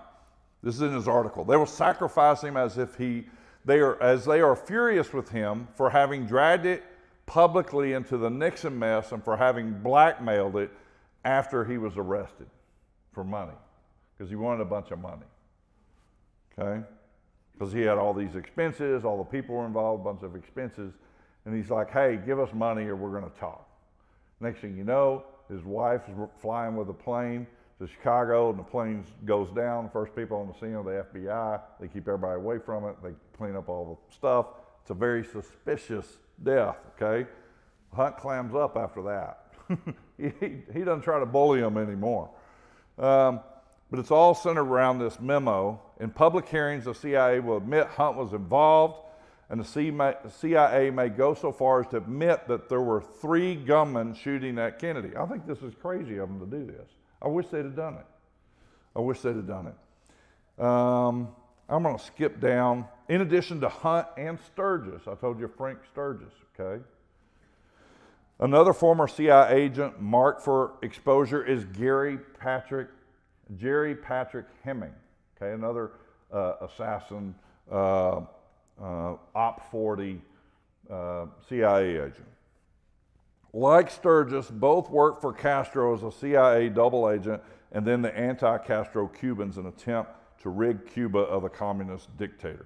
This is in his article. They will sacrifice him as they are furious with him for having dragged it publicly into the Nixon mess and for having blackmailed it after he was arrested for money, because he wanted a bunch of money, okay? Because he had all these expenses, all the people were involved, a bunch of expenses, and he's like, hey, give us money or we're going to talk. Next thing you know, his wife is flying with a plane to Chicago, and the plane goes down. The first people on the scene are the FBI. They keep everybody away from it. They clean up all the stuff. It's a very suspicious death, okay? Hunt clams up after that. He doesn't try to bully them anymore. But it's all centered around this memo. In public hearings, the CIA will admit Hunt was involved, and the CIA may go so far as to admit that there were 3 gunmen shooting at Kennedy. I think this is crazy of them to do this. I wish they'd have done it. I'm going to skip down. In addition to Hunt and Sturgis, I told you Frank Sturgis, okay? Another former CIA agent marked for exposure is Jerry Patrick Hemming, okay? Another assassin, Op 40 CIA agent. Like Sturgis, both worked for Castro as a CIA double agent and then the anti-Castro Cubans in an attempt to rid Cuba of a communist dictator.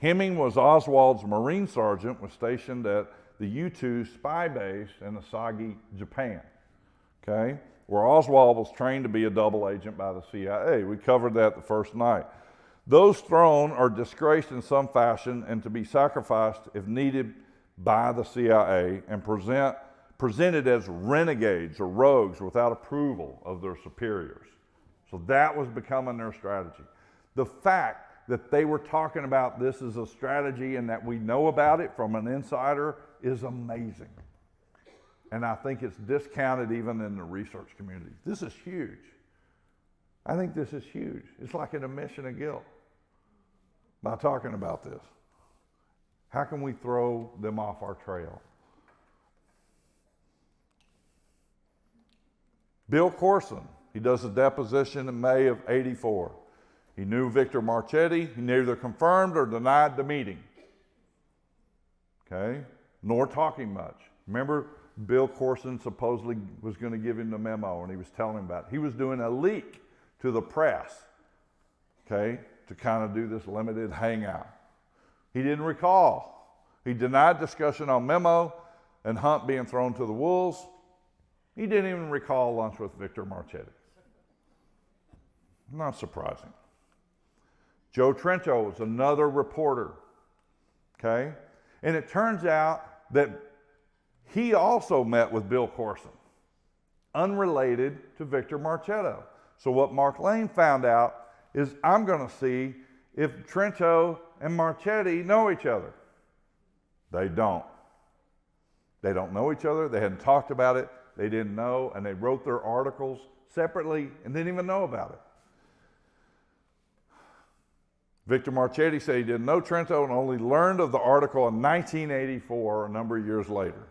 Hemming was Oswald's Marine sergeant, was stationed at the U-2 spy base in Asagi, Japan, okay, where Oswald was trained to be a double agent by the CIA. We covered that the first night. Those thrown are disgraced in some fashion and to be sacrificed if needed by the CIA and presented as renegades or rogues without approval of their superiors. So that was becoming their strategy. The fact that they were talking about this as a strategy and that we know about it from an insider is amazing. And I think it's discounted even in the research community. This is huge. I think this is huge. It's like an admission of guilt by talking about this. How can we throw them off our trail? Bill Corson, he does a deposition in May of '84. He knew Victor Marchetti. He neither confirmed or denied the meeting. Okay? Nor talking much. Remember, Bill Corson supposedly was going to give him the memo, and he was telling him about it. He was doing a leak to the press, okay, to kind of do this limited hangout. He didn't recall. He denied discussion on memo and Hunt being thrown to the wolves. He didn't even recall lunch with Victor Marchetti. Not surprising. Joe Trencho was another reporter, okay? And it turns out that he also met with Bill Corson, unrelated to Victor Marchetti. So what Mark Lane found out is, I'm going to see if Trencho and Marchetti know each other. They don't. They don't know each other. They hadn't talked about it. They didn't know, and they wrote their articles separately and didn't even know about it. Victor Marchetti said he didn't know Trencho and only learned of the article in 1984, a number of years later.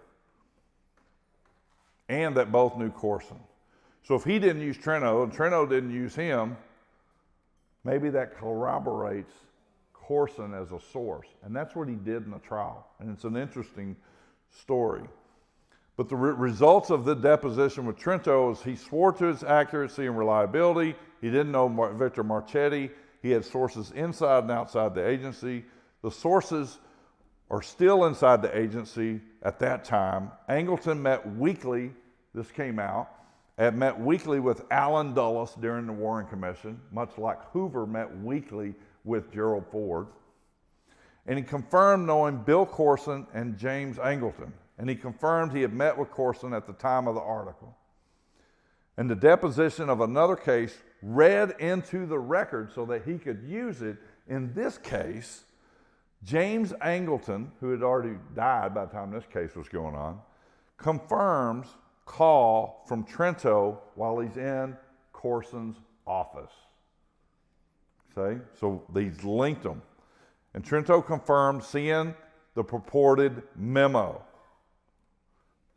And that both knew Corson. So if he didn't use Trencho and Trencho didn't use him, maybe that corroborates Corson as a source. And that's what he did in the trial. And it's an interesting story. But the results of the deposition with Trencho is he swore to his accuracy and reliability. He didn't know Victor Marchetti. He had sources inside and outside the agency. The sources are still inside the agency at that time. Angleton met weekly, this came out, met weekly with Allen Dulles during the Warren Commission, much like Hoover met weekly with Gerald Ford. And he confirmed knowing Bill Corson and James Angleton. And he confirmed he had met with Corson at the time of the article. And the deposition of another case read into the record so that he could use it. In this case, James Angleton, who had already died by the time this case was going on, confirms call from Trento while he's in Corson's office. See? So these linked them. And Trento confirmed seeing the purported memo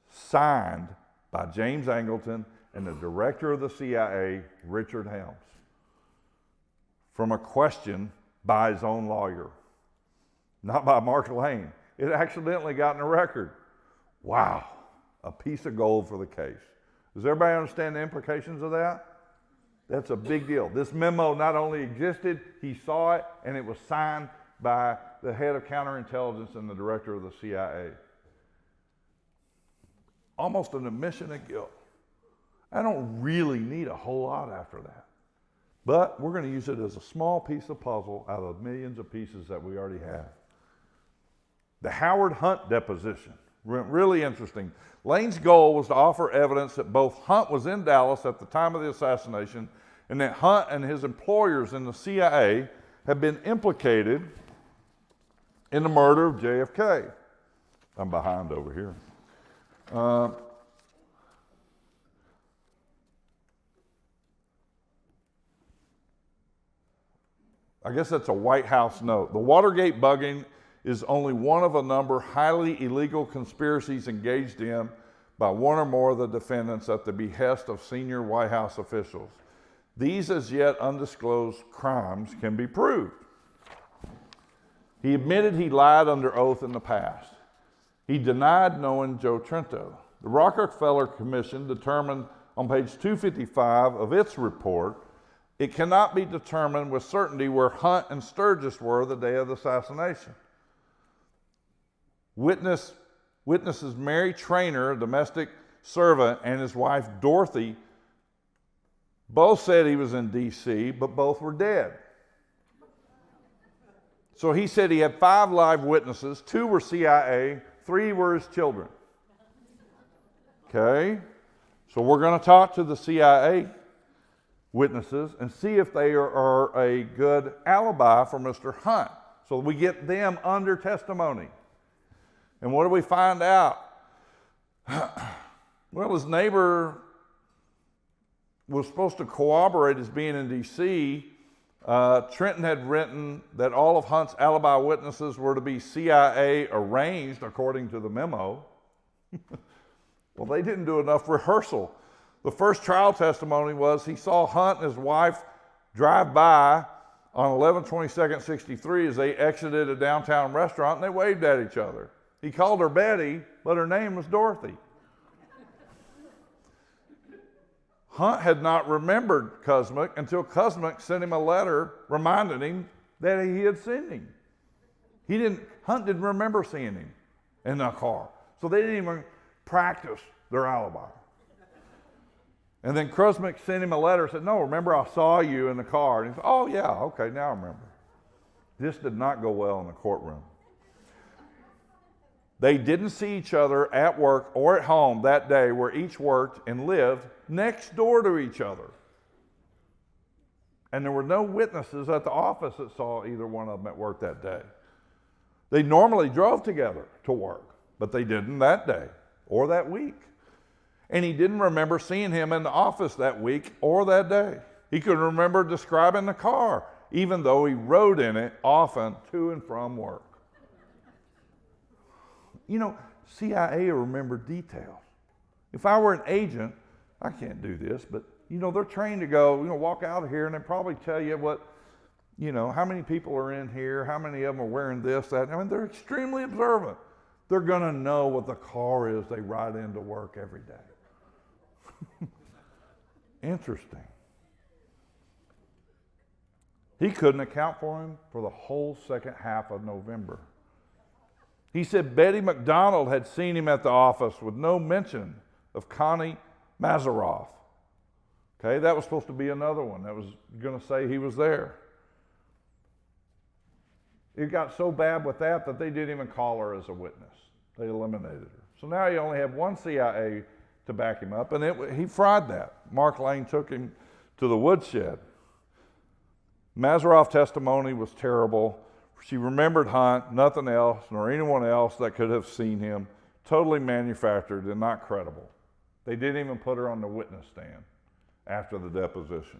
signed by James Angleton and the director of the CIA, Richard Helms, from a question by his own lawyer, not by Mark Lane. It accidentally got in the record. Wow, a piece of gold for the case. Does everybody understand the implications of that? That's a big deal. This memo not only existed, he saw it, and it was signed by the head of counterintelligence and the director of the CIA. Almost an admission of guilt. I don't really need a whole lot after that. But we're going to use it as a small piece of puzzle out of millions of pieces that we already have. The Howard Hunt deposition. Really interesting. Lane's goal was to offer evidence that both Hunt was in Dallas at the time of the assassination and that Hunt and his employers in the CIA had been implicated in the murder of JFK. I'm behind over here. I guess that's a White House note. The Watergate bugging is only one of a number of highly illegal conspiracies engaged in by one or more of the defendants at the behest of senior White House officials. These as yet undisclosed crimes can be proved. He admitted he lied under oath in the past. He denied knowing Joe Trento. The Rockefeller Commission determined on page 255 of its report, it cannot be determined with certainty where Hunt and Sturgis were the day of the assassination. Witnesses Mary Traynor, a domestic servant, and his wife Dorothy both said he was in D.C., but both were dead. So he said he had 5 live witnesses, 2 were CIA, 3 were his children. Okay? So we're going to talk to the CIA witnesses and see if they are a good alibi for Mr. Hunt. So we get them under testimony. And what do we find out? Well, his neighbor was supposed to corroborate as being in D.C. Trenton had written that all of Hunt's alibi witnesses were to be CIA arranged according to the memo. Well, they didn't do enough rehearsal. The first trial testimony was he saw Hunt and his wife drive by on 11/22/63 as they exited a downtown restaurant, and they waved at each other. He called her Betty, but her name was Dorothy. Hunt had not remembered Kuzmic until Kuzmic sent him a letter reminding him that he had seen him. Hunt didn't remember seeing him in the car. So they didn't even practice their alibi. And then Kuzmic sent him a letter and said, no, remember I saw you in the car. And he said, oh yeah, okay, now I remember. This did not go well in the courtroom. They didn't see each other at work or at home that day where each worked and lived next door to each other. And there were no witnesses at the office that saw either one of them at work that day. They normally drove together to work, but they didn't that day or that week. And he didn't remember seeing him in the office that week or that day. He could remember describing the car, even though he rode in it often to and from work. You know, CIA remember details. If I were an agent, I can't do this, but, you know, they're trained to go, walk out of here and they probably tell you what, how many people are in here, how many of them are wearing this, that. I mean, they're extremely observant. They're going to know what the car is they ride into work every day. Interesting. He couldn't account for him for the whole second half of November. He said Betty McDonald had seen him at the office with no mention of Connie Mazeroff. Okay, that was supposed to be another one that was going to say he was there. It got so bad with that they didn't even call her as a witness. They eliminated her. So now you only have one CIA to back him up, and he fried that. Mark Lane took him to the woodshed. Mazeroff's testimony was terrible. She remembered Hunt, nothing else, nor anyone else that could have seen him. Totally manufactured and not credible. They didn't even put her on the witness stand after the deposition.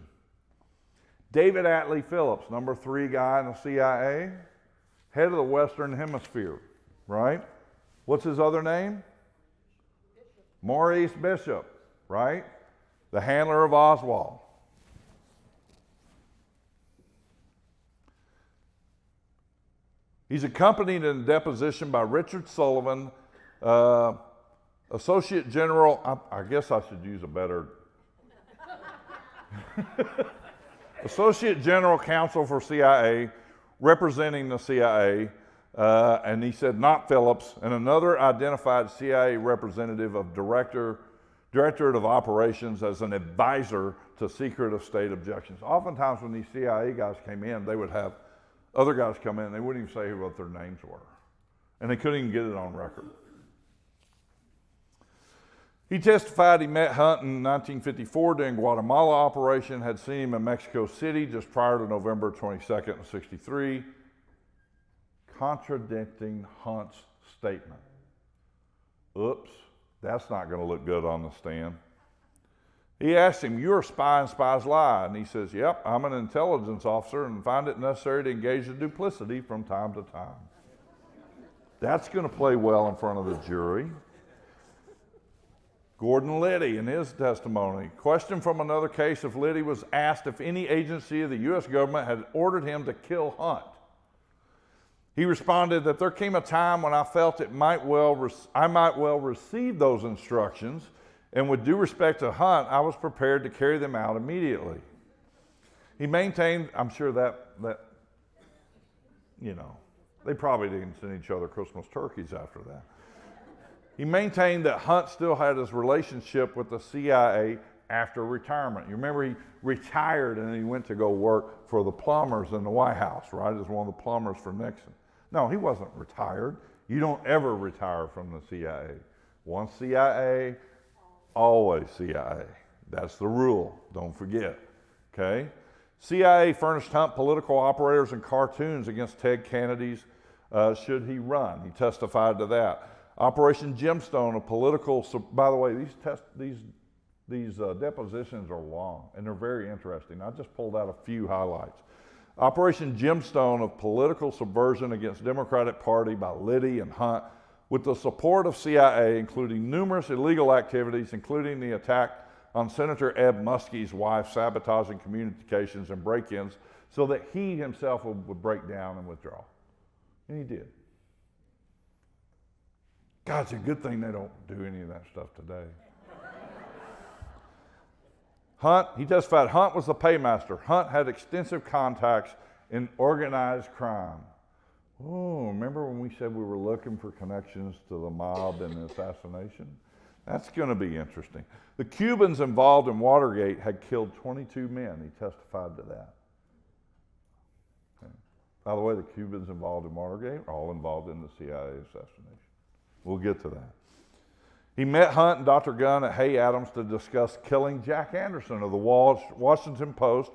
David Atlee Phillips, number 3 guy in the CIA, head of the Western Hemisphere, right? What's his other name? Maurice Bishop, right? The handler of Oswald. He's accompanied in a deposition by Richard Sullivan, Associate General, I guess I should use a better, Associate General Counsel for CIA, representing the CIA, and he said not Phillips, and another identified CIA representative of Directorate of Operations as an advisor to secret of state objections. Oftentimes when these CIA guys came in, they would have other guys come in, and they wouldn't even say what their names were. And they couldn't even get it on record. He testified he met Hunt in 1954 during Guatemala operation, had seen him in Mexico City just prior to November 22nd of 63, contradicting Hunt's statement. Oops, that's not going to look good on the stand. He asked him, "You're a spy and spies lie." And he says, "Yep, I'm an intelligence officer and find it necessary to engage in duplicity from time to time." That's going to play well in front of the jury. Gordon Liddy, in his testimony, question from another case of Liddy was asked if any agency of the U.S. government had ordered him to kill Hunt. He responded that there came a time when I felt I might well receive those instructions, and with due respect to Hunt, I was prepared to carry them out immediately. He maintained, I'm sure that they probably didn't send each other Christmas turkeys after that. He maintained that Hunt still had his relationship with the CIA after retirement. You remember he retired and he went to go work for the plumbers in the White House, right, as one of the plumbers for Nixon. No, he wasn't retired. You don't ever retire from the CIA. Once CIA, always CIA. That's the rule. Don't forget. Okay? CIA furnished Hunt political operators and cartoons against Ted Kennedy's should he run. He testified to that. Operation Gemstone, a political. By the way, these depositions are long and they're very interesting. I just pulled out a few highlights. Operation Gemstone of political subversion against Democratic Party by Liddy and Hunt, with the support of CIA, including numerous illegal activities, including the attack on Senator Ed Muskie's wife, sabotaging communications and break-ins so that he himself would break down and withdraw. And he did. God, it's a good thing they don't do any of that stuff today. Hunt, he testified Hunt was the paymaster. Hunt had extensive contacts in organized crime. Oh, remember when we said we were looking for connections to the mob and the assassination? That's going to be interesting. The Cubans involved in Watergate had killed 22 men. He testified to that. Okay. By the way, the Cubans involved in Watergate are all involved in the CIA assassination. We'll get to that. He met Hunt and Dr. Gunn at Hay Adams to discuss killing Jack Anderson of the Washington Post,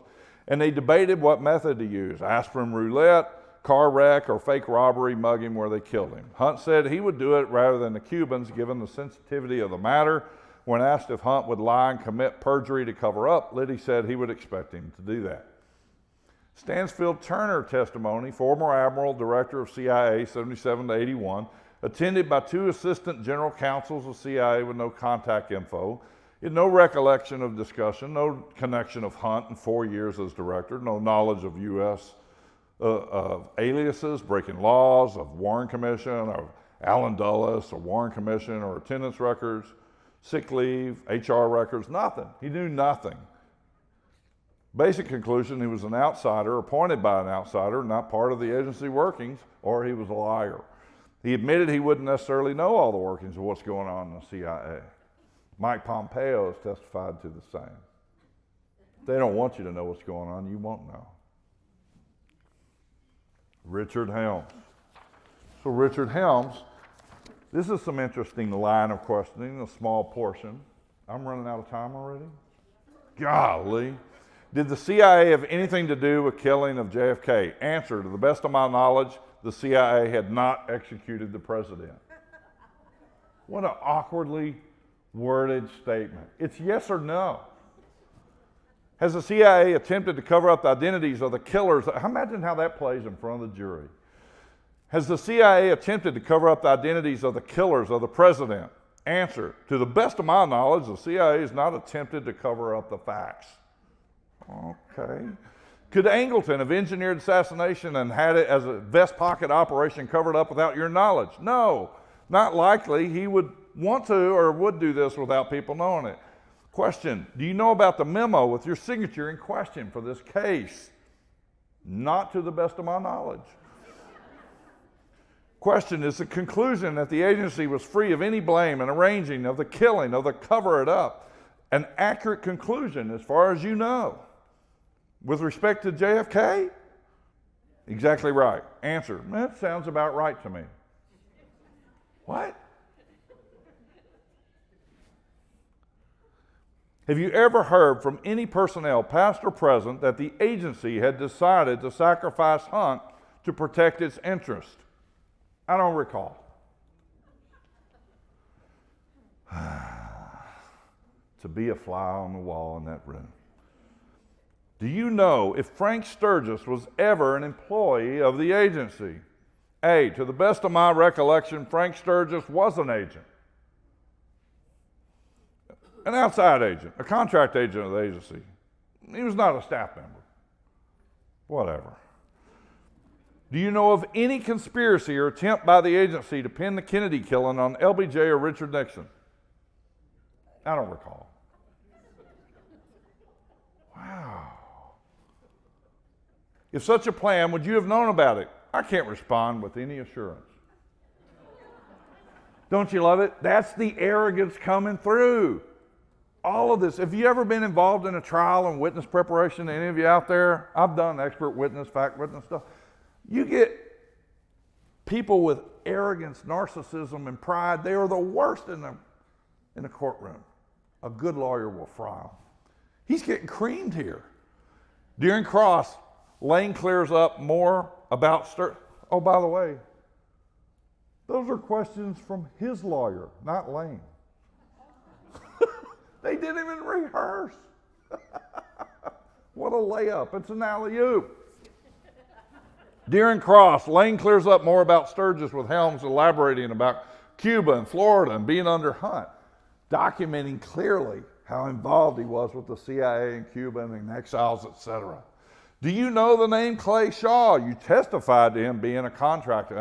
and they debated what method to use, aspirin roulette, car wreck, or fake robbery mugging where they killed him. Hunt said he would do it rather than the Cubans, given the sensitivity of the matter. When asked if Hunt would lie and commit perjury to cover up, Liddy said he would expect him to do that. Stansfield Turner testimony, former Admiral, Director of CIA, 77 to 81, attended by 2 assistant general counsels of CIA with no contact info. He had no recollection of discussion, no connection of Hunt in 4 years as director, no knowledge of U.S. Of aliases, breaking laws, of Warren Commission, of Allen Dulles, or Warren Commission, or attendance records, sick leave, HR records, nothing. He knew nothing. Basic conclusion, he was an outsider, appointed by an outsider, not part of the agency workings, or he was a liar. He admitted he wouldn't necessarily know all the workings of what's going on in the CIA. Mike Pompeo has testified to the same. If they don't want you to know what's going on, you won't know. Richard Helms. So Richard Helms, this is some interesting line of questioning, a small portion. I'm running out of time already? Golly. Did the CIA have anything to do with killing of JFK? Answer, to the best of my knowledge, the CIA had not executed the president. What an awkwardly worded statement. It's yes or no. Has the CIA attempted to cover up the identities of the killers? Imagine how that plays in front of the jury. Has the CIA attempted to cover up the identities of the killers of the president? Answer, to the best of my knowledge, the CIA has not attempted to cover up the facts. Okay. Could Angleton have engineered assassination and had it as a vest pocket operation covered up without your knowledge? No, not likely. He would want to or would do this without people knowing it. Question, do you know about the memo with your signature in question for this case? Not to the best of my knowledge. Question, is the conclusion that the agency was free of any blame in arranging of the killing, of the cover it up, an accurate conclusion as far as you know? With respect to JFK? Exactly right. Answer, that sounds about right to me. What? Have you ever heard from any personnel, past or present, that the agency had decided to sacrifice Hunt to protect its interest? I don't recall. To be a fly on the wall in that room. Do you know if Frank Sturgis was ever an employee of the agency? A, to the best of my recollection, Frank Sturgis was an agent. An outside agent, a contract agent of the agency. He was not a staff member. Whatever. Do you know of any conspiracy or attempt by the agency to pin the Kennedy killing on LBJ or Richard Nixon? I don't recall. Wow. If such a plan, would you have known about it? I can't respond with any assurance. Don't you love it? That's the arrogance coming through. All of this. Have you ever been involved in a trial and witness preparation? Any of you out there? I've done expert witness, fact witness stuff. You get people with arrogance, narcissism, and pride. They are the worst in the courtroom. A good lawyer will fry them. He's getting creamed here. During cross, Lane clears up more about Oh, by the way, those are questions from his lawyer, not Lane. They didn't even rehearse. What a layup. It's an alley-oop. During cross, Lane clears up more about Sturgis with Helms elaborating about Cuba and Florida and being under Hunt, documenting clearly how involved he was with the CIA in Cuba and in exiles, etc. Do you know the name Clay Shaw? You testified to him being a contract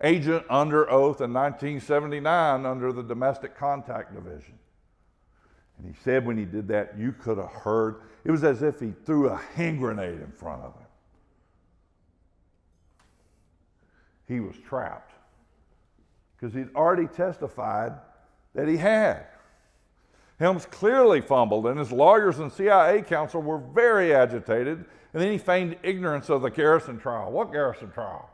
agent under oath in 1979 under the Domestic Contact Division. And he said when he did that, you could have heard, it was as if he threw a hand grenade in front of him. He was trapped because he'd already testified that he had. Helms clearly fumbled, and his lawyers and CIA counsel were very agitated, and then he feigned ignorance of the Garrison trial. What Garrison trial?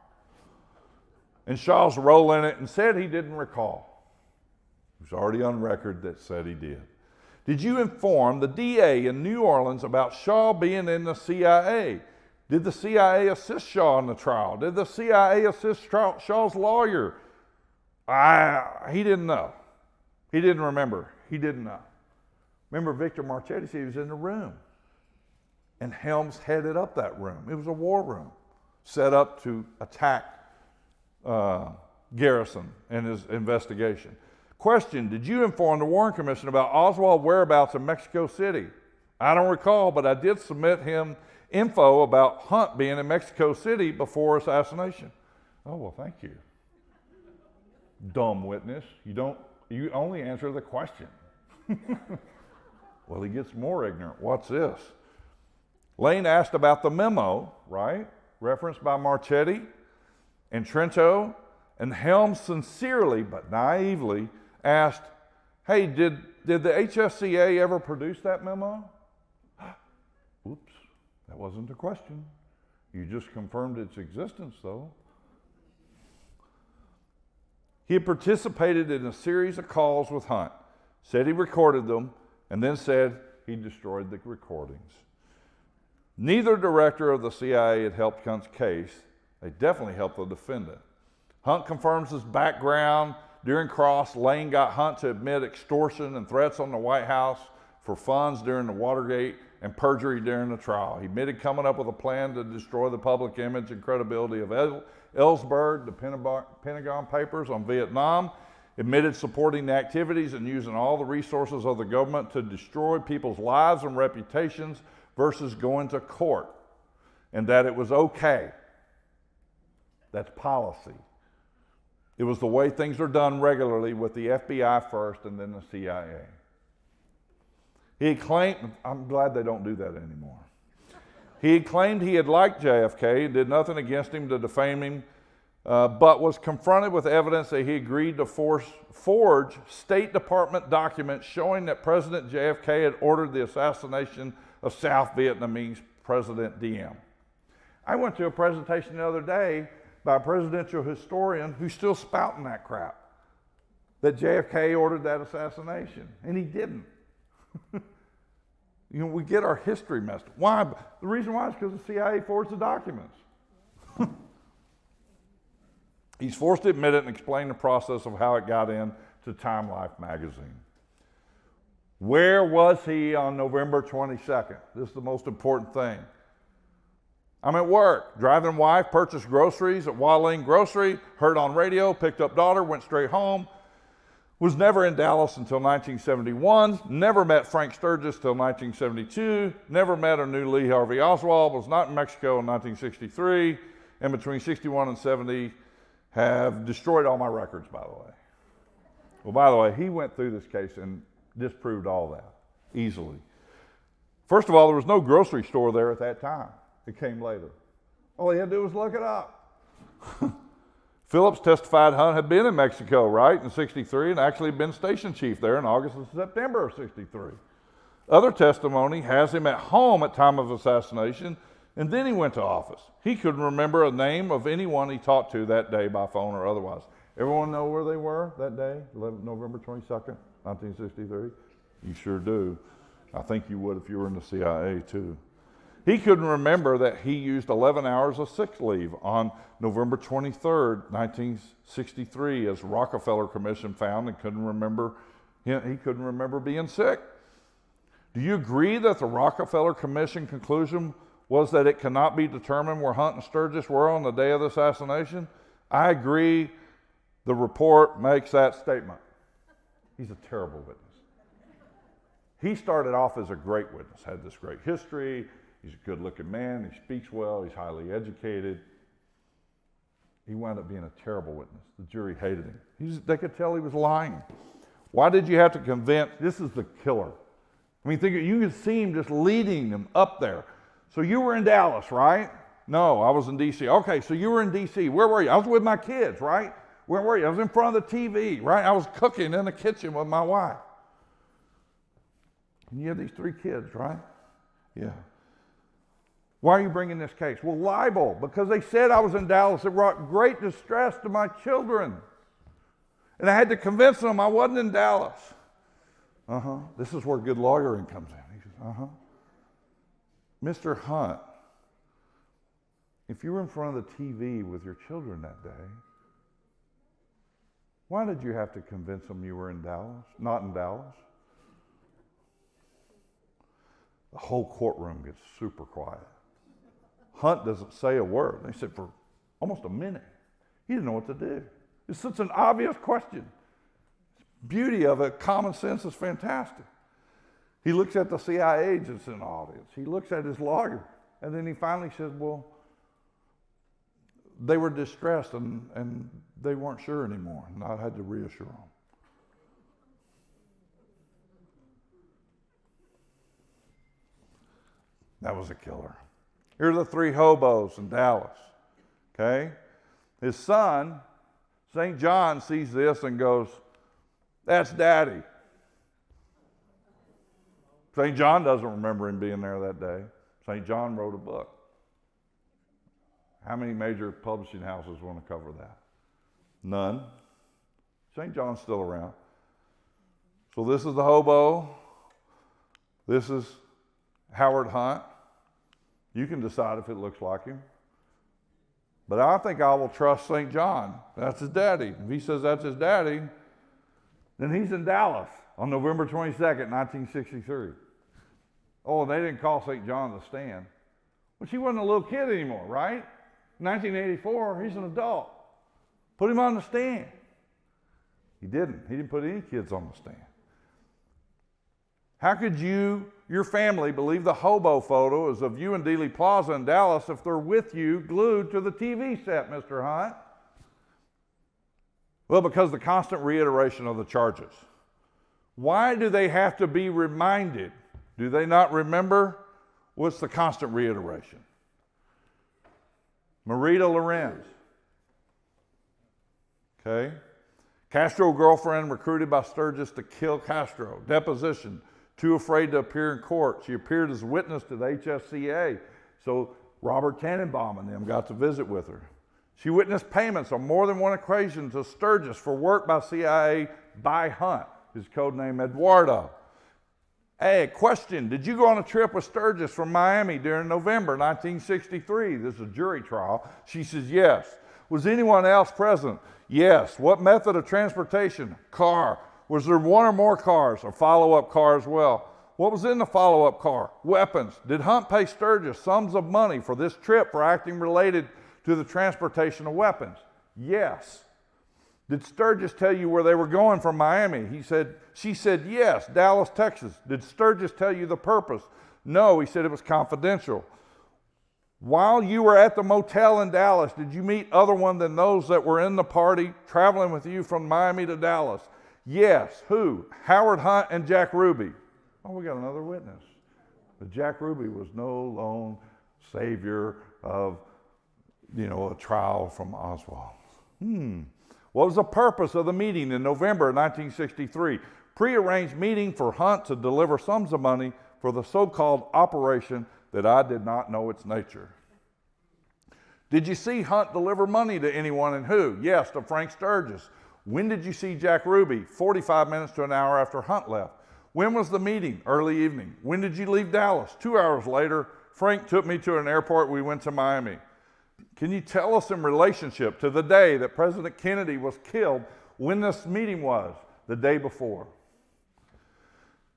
And Shaw's role in it and said he didn't recall. It was already on record that said he did. Did you inform the DA in New Orleans about Shaw being in the CIA? Did the CIA assist Shaw in the trial? Did the CIA assist Shaw's lawyer? He didn't know. He didn't remember. He didn't know. Remember, Victor Marchetti said he was in the room. And Helms headed up that room. It was a war room set up to attack Garrison and his investigation. Question, did you inform the Warren Commission about Oswald's whereabouts in Mexico City? I don't recall, but I did submit him info about Hunt being in Mexico City before assassination. Oh, well, thank you. Dumb witness. You only answer the question. Well, he gets more ignorant. What's this? Lane asked about the memo, right? Referenced by Marchetti and Trencho, and Helms sincerely but naively asked, hey, did the HSCA ever produce that memo? Oops, that wasn't the question. You just confirmed its existence, though. He had participated in a series of calls with Hunt, said he recorded them, and then said he destroyed the recordings. Neither director of the CIA had helped Hunt's case. They definitely helped the defendant. Hunt confirms his background. During Cross, Lane got Hunt to admit extortion and threats on the White House for funds during the Watergate and perjury during the trial. He admitted coming up with a plan to destroy the public image and credibility of Ellsberg, the Pentagon Papers on Vietnam, admitted supporting the activities and using all the resources of the government to destroy people's lives and reputations versus going to court, and that it was okay. That's policy. It was the way things are done regularly with the FBI first and then the CIA. He claimed, I'm glad they don't do that anymore. He claimed he had liked JFK and did nothing against him to defame him, but was confronted with evidence that he agreed to forge State Department documents showing that President JFK had ordered the assassination of South Vietnamese President Diem. I went to a presentation the other day by a presidential historian who's still spouting that crap, that JFK ordered that assassination, and he didn't. You know, we get our history messed up. Why? The reason why is because the CIA forged the documents. He's forced to admit it and explain the process of how it got into Time Life magazine. Where was he on November 22nd? This is the most important thing. I'm at work, driving wife, purchased groceries at Walling Grocery, heard on radio, picked up daughter, went straight home. Was never in Dallas until 1971, never met Frank Sturgis till 1972, never met or knew Lee Harvey Oswald, was not in Mexico in 1963, and between 61 and 70 have destroyed all my records, by the way. Well, by the way, he went through this case and disproved all that easily. First of all, there was no grocery store there at that time. It came later. All he had to do was look it up. Phillips testified Hunt had been in Mexico, right, in 63, and actually been station chief there in August and September of 63. Other testimony has him at home at time of assassination, and then he went to office. He couldn't remember a name of anyone he talked to that day by phone or otherwise. Everyone know where they were that day, November 22nd, 1963? You sure do. I think you would if you were in the CIA too. He couldn't remember that he used 11 hours of sick leave on November 23rd, 1963, as Rockefeller Commission found, and he couldn't remember being sick. Do you agree that the Rockefeller Commission conclusion was that it cannot be determined where Hunt and Sturgis were on the day of the assassination? I agree. The report makes that statement. He's a terrible witness. He started off as a great witness, had this great history. He's a good-looking man. He speaks well. He's highly educated. He wound up being a terrible witness. The jury hated him. They could tell he was lying. Why did you have to convince? This is the killer. I mean, you could see him just leading them up there. So you were in Dallas, right? No, I was in D.C. Okay, so you were in D.C. Where were you? I was with my kids, right? Where were you? I was in front of the TV, right? I was cooking in the kitchen with my wife. And you have these 3 kids, right? Yeah. Why are you bringing this case? Well, libel, because they said I was in Dallas. It brought great distress to my children. And I had to convince them I wasn't in Dallas. This is where good lawyering comes in. He says, Mr. Hunt, if you were in front of the TV with your children that day, why did you have to convince them you were in Dallas, not in Dallas? The whole courtroom gets super quiet. Hunt doesn't say a word. They said for almost a minute. He didn't know what to do. It's such an obvious question. The beauty of it, common sense is fantastic. He looks at the CIA agents in the audience. He looks at his lawyer. And then he finally says, well, they were distressed and they weren't sure anymore. And I had to reassure them. That was a killer. Here are the 3 hobos in Dallas, okay? His son, St. John, sees this and goes, that's Daddy. St. John doesn't remember him being there that day. St. John wrote a book. How many major publishing houses want to cover that? None. St. John's still around. So this is the hobo. This is Howard Hunt. You can decide if it looks like him. But I think I will trust St. John. That's his daddy. If he says that's his daddy, then he's in Dallas on November 22nd, 1963. Oh, and they didn't call St. John to stand. Well, she wasn't a little kid anymore, right? 1984, he's an adult. Put him on the stand. He didn't. He didn't put any kids on the stand. How could your family, believe the hobo photo is of you in Dealey Plaza in Dallas if they're with you glued to the TV set, Mr. Hunt? Well, because the constant reiteration of the charges. Why do they have to be reminded? Do they not remember? What's the constant reiteration? Marita Lorenz. Okay. Castro girlfriend recruited by Sturgis to kill Castro. Deposition. Too afraid to appear in court. She appeared as witness to the HSCA. So Robert Tannenbaum and them got to visit with her. She witnessed payments on more than one occasion to Sturgis for work by CIA by Hunt, his code name Eduardo. Hey, question, did you go on a trip with Sturgis from Miami during November 1963? This is a jury trial. She says yes. Was anyone else present? Yes. What method of transportation? Car. Was there one or more cars, or follow-up car as well? What was in the follow-up car? Weapons. Did Hunt pay Sturgis sums of money for this trip for acting related to the transportation of weapons? Yes. Did Sturgis tell you where they were going from Miami? She said yes, Dallas, Texas. Did Sturgis tell you the purpose? No, he said it was confidential. While you were at the motel in Dallas, did you meet other one than those that were in the party traveling with you from Miami to Dallas? Yes. Who? Howard Hunt and Jack Ruby. Oh, we got another witness. But Jack Ruby was no lone savior of, a trial from Oswald. What was the purpose of the meeting in November 1963? Prearranged meeting for Hunt to deliver sums of money for the so-called operation that I did not know its nature. Did you see Hunt deliver money to anyone and who? Yes, to Frank Sturgis. When did you see Jack Ruby? 45 minutes to an hour after Hunt left. When was the meeting? Early evening. When did you leave Dallas? 2 hours later. Frank took me to an airport. We went to Miami. Can you tell us in relationship to the day that President Kennedy was killed when this meeting was? The day before.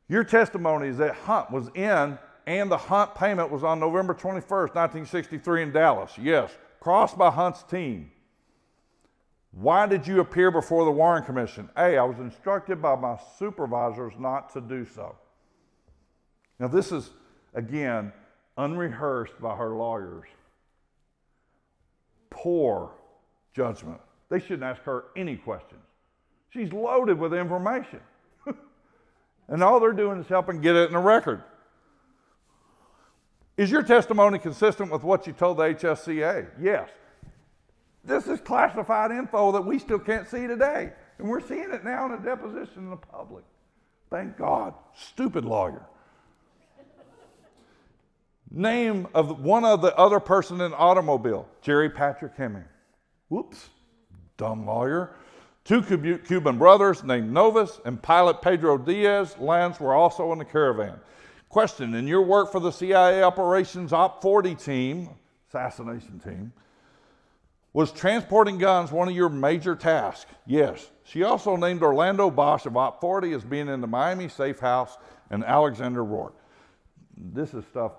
Your testimony is that Hunt was in and the Hunt payment was on November 21st, 1963 in Dallas. Yes. Crossed by Hunt's team. Why did you appear before the Warren Commission? A, I was instructed by my supervisors not to do so. Now this is, again, unrehearsed by her lawyers. Poor judgment. They shouldn't ask her any questions. She's loaded with information. And all they're doing is helping get it in the record. Is your testimony consistent with what you told the HSCA? Yes. This is classified info that we still can't see today. And we're seeing it now in a deposition in the public. Thank God. Stupid lawyer. Name of one of the other person in the automobile. Jerry Patrick Hemming. Whoops. Dumb lawyer. Two Cuban brothers named Novus and pilot Pedro Diaz Lance were also in the caravan. Question, in your work for the CIA Operations Op 40 team, assassination team, was transporting guns one of your major tasks? Yes. She also named Orlando Bosch of Op 40 as being in the Miami safe house and Alexander Rourke. This is stuff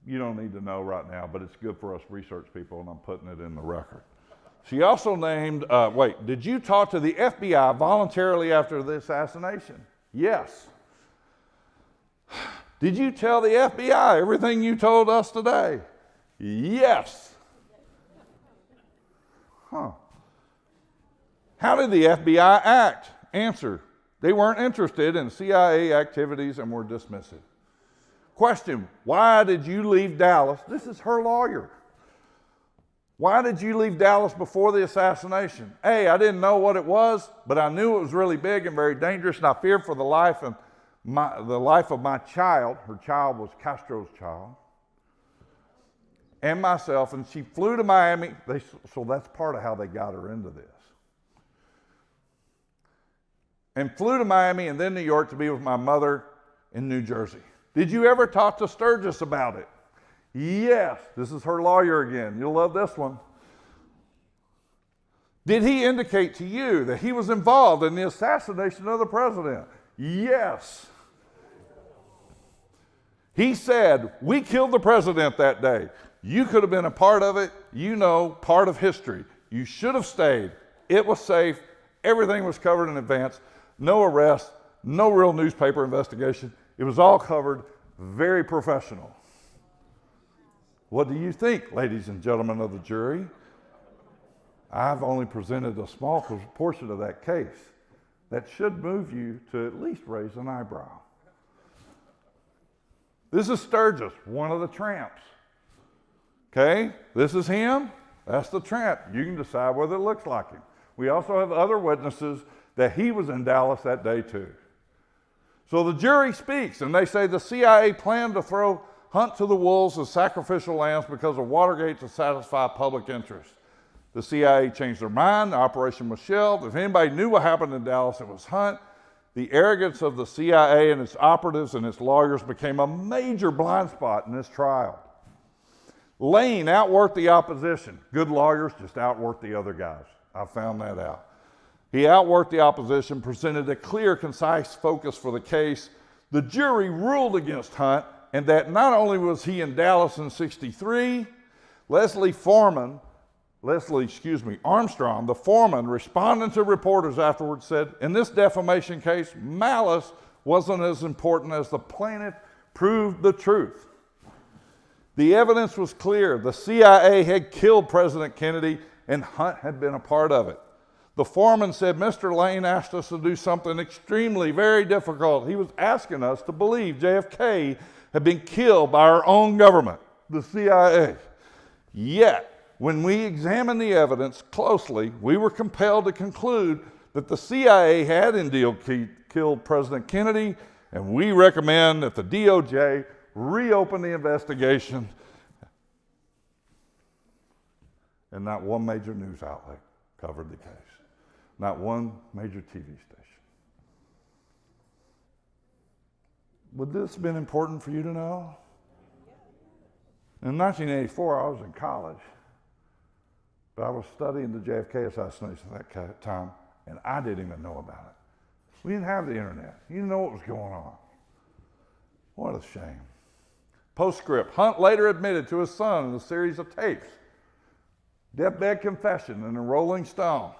you don't need to know right now, but it's good for us research people, and I'm putting it in the record. She also named, did you talk to the FBI voluntarily after the assassination? Yes. Did you tell the FBI everything you told us today? Yes. How did the FBI act? Answer, they weren't interested in CIA activities and were dismissive. Question, why did you leave Dallas? This is her lawyer. Why did you leave Dallas before the assassination? A, I didn't know what it was, but I knew it was really big and very dangerous, and I feared for the life of my child. Her child was Castro's child. and myself, and she flew to Miami. So that's part of how they got her into this. And flew to Miami and then New York to be with my mother in New Jersey. Did you ever talk to Sturgis about it? Yes. This is her lawyer again. You'll love this one. Did he indicate to you that he was involved in the assassination of the president? Yes. He said, we killed the president that day. You could have been a part of it. You know, part of history. You should have stayed. It was safe. Everything was covered in advance. No arrest, no real newspaper investigation. It was all covered, very professional. What do you think, ladies and gentlemen of the jury? I've only presented a small portion of that case. That should move you to at least raise an eyebrow. This is Sturgis, one of the tramps. Okay, this is him. That's the tramp. You can decide whether it looks like him. We also have other witnesses that he was in Dallas that day too. So the jury speaks, and they say the CIA planned to throw Hunt to the wolves as sacrificial lambs because of Watergate to satisfy public interest. The CIA changed their mind. The operation was shelved. If anybody knew what happened in Dallas, it was Hunt. The arrogance of the CIA and its operatives and its lawyers became a major blind spot in this trial. Lane outworked the opposition. Good lawyers just outwork the other guys. I found that out. He outworked the opposition, presented a clear, concise focus for the case. The jury ruled against Hunt, and that not only was he in Dallas in '63, Armstrong, the foreman, responding to reporters afterwards, said, in this defamation case, malice wasn't as important as the plaintiff proved the truth. The evidence was clear. The CIA had killed President Kennedy, and Hunt had been a part of it. The foreman said, Mr. Lane asked us to do something extremely, very difficult. He was asking us to believe JFK had been killed by our own government, the CIA. Yet, when we examined the evidence closely, we were compelled to conclude that the CIA had indeed killed President Kennedy, and we recommend that the DOJ reopen the investigation. And not one major news outlet covered the case. Not one major TV station. Would this have been important for you to know? In 1984, I was in college, but I was studying the JFK assassination at that time, and I didn't even know about it. We didn't have the internet. You didn't know what was going on. What a shame. Postscript. Hunt later admitted to his son in a series of tapes, deathbed confession in the Rolling Stone.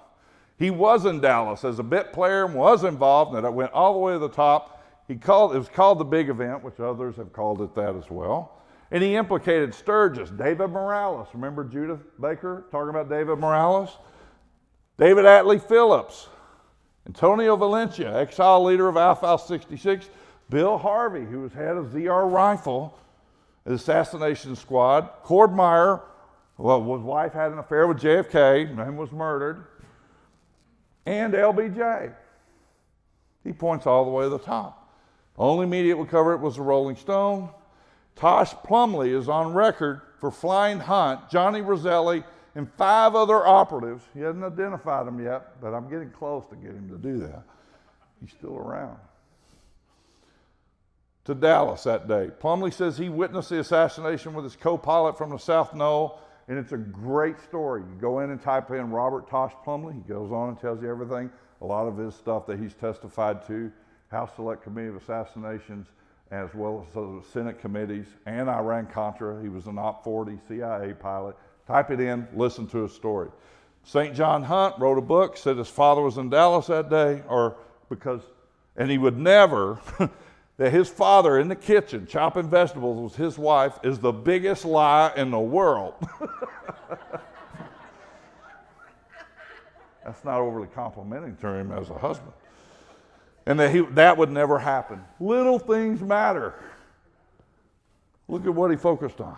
He was in Dallas as a bit player and was involved, and it went all the way to the top. It was called the Big Event, which others have called it that as well. And he implicated Sturgis, David Morales. Remember Judith Baker talking about David Morales? David Atlee Phillips, Antonio Valencia, exile leader of Alpha 66, Bill Harvey, who was head of ZR Rifle, the assassination squad, Cord Meyer, his wife had an affair with JFK and was murdered, and LBJ. He points all the way to the top. Only media would cover it was the Rolling Stone. Tosh Plumlee is on record for flying Hunt, Johnny Roselli, and 5 other operatives. He hasn't identified them yet, but I'm getting close to getting him to do that. He's still around. To Dallas that day. Plumlee says he witnessed the assassination with his co-pilot from the South Knoll, and it's a great story. You go in and type in Robert Tosh Plumlee. He goes on and tells you everything. A lot of his stuff that he's testified to, House Select Committee of Assassinations, as well as the Senate committees, and Iran-Contra. He was an Op 40 CIA pilot. Type it in, listen to his story. St. John Hunt wrote a book, said his father was in Dallas that day, and he would never, that his father in the kitchen chopping vegetables was his wife is the biggest lie in the world. That's not overly complimenting to him as a husband. And that would never happen. Little things matter. Look at what he focused on.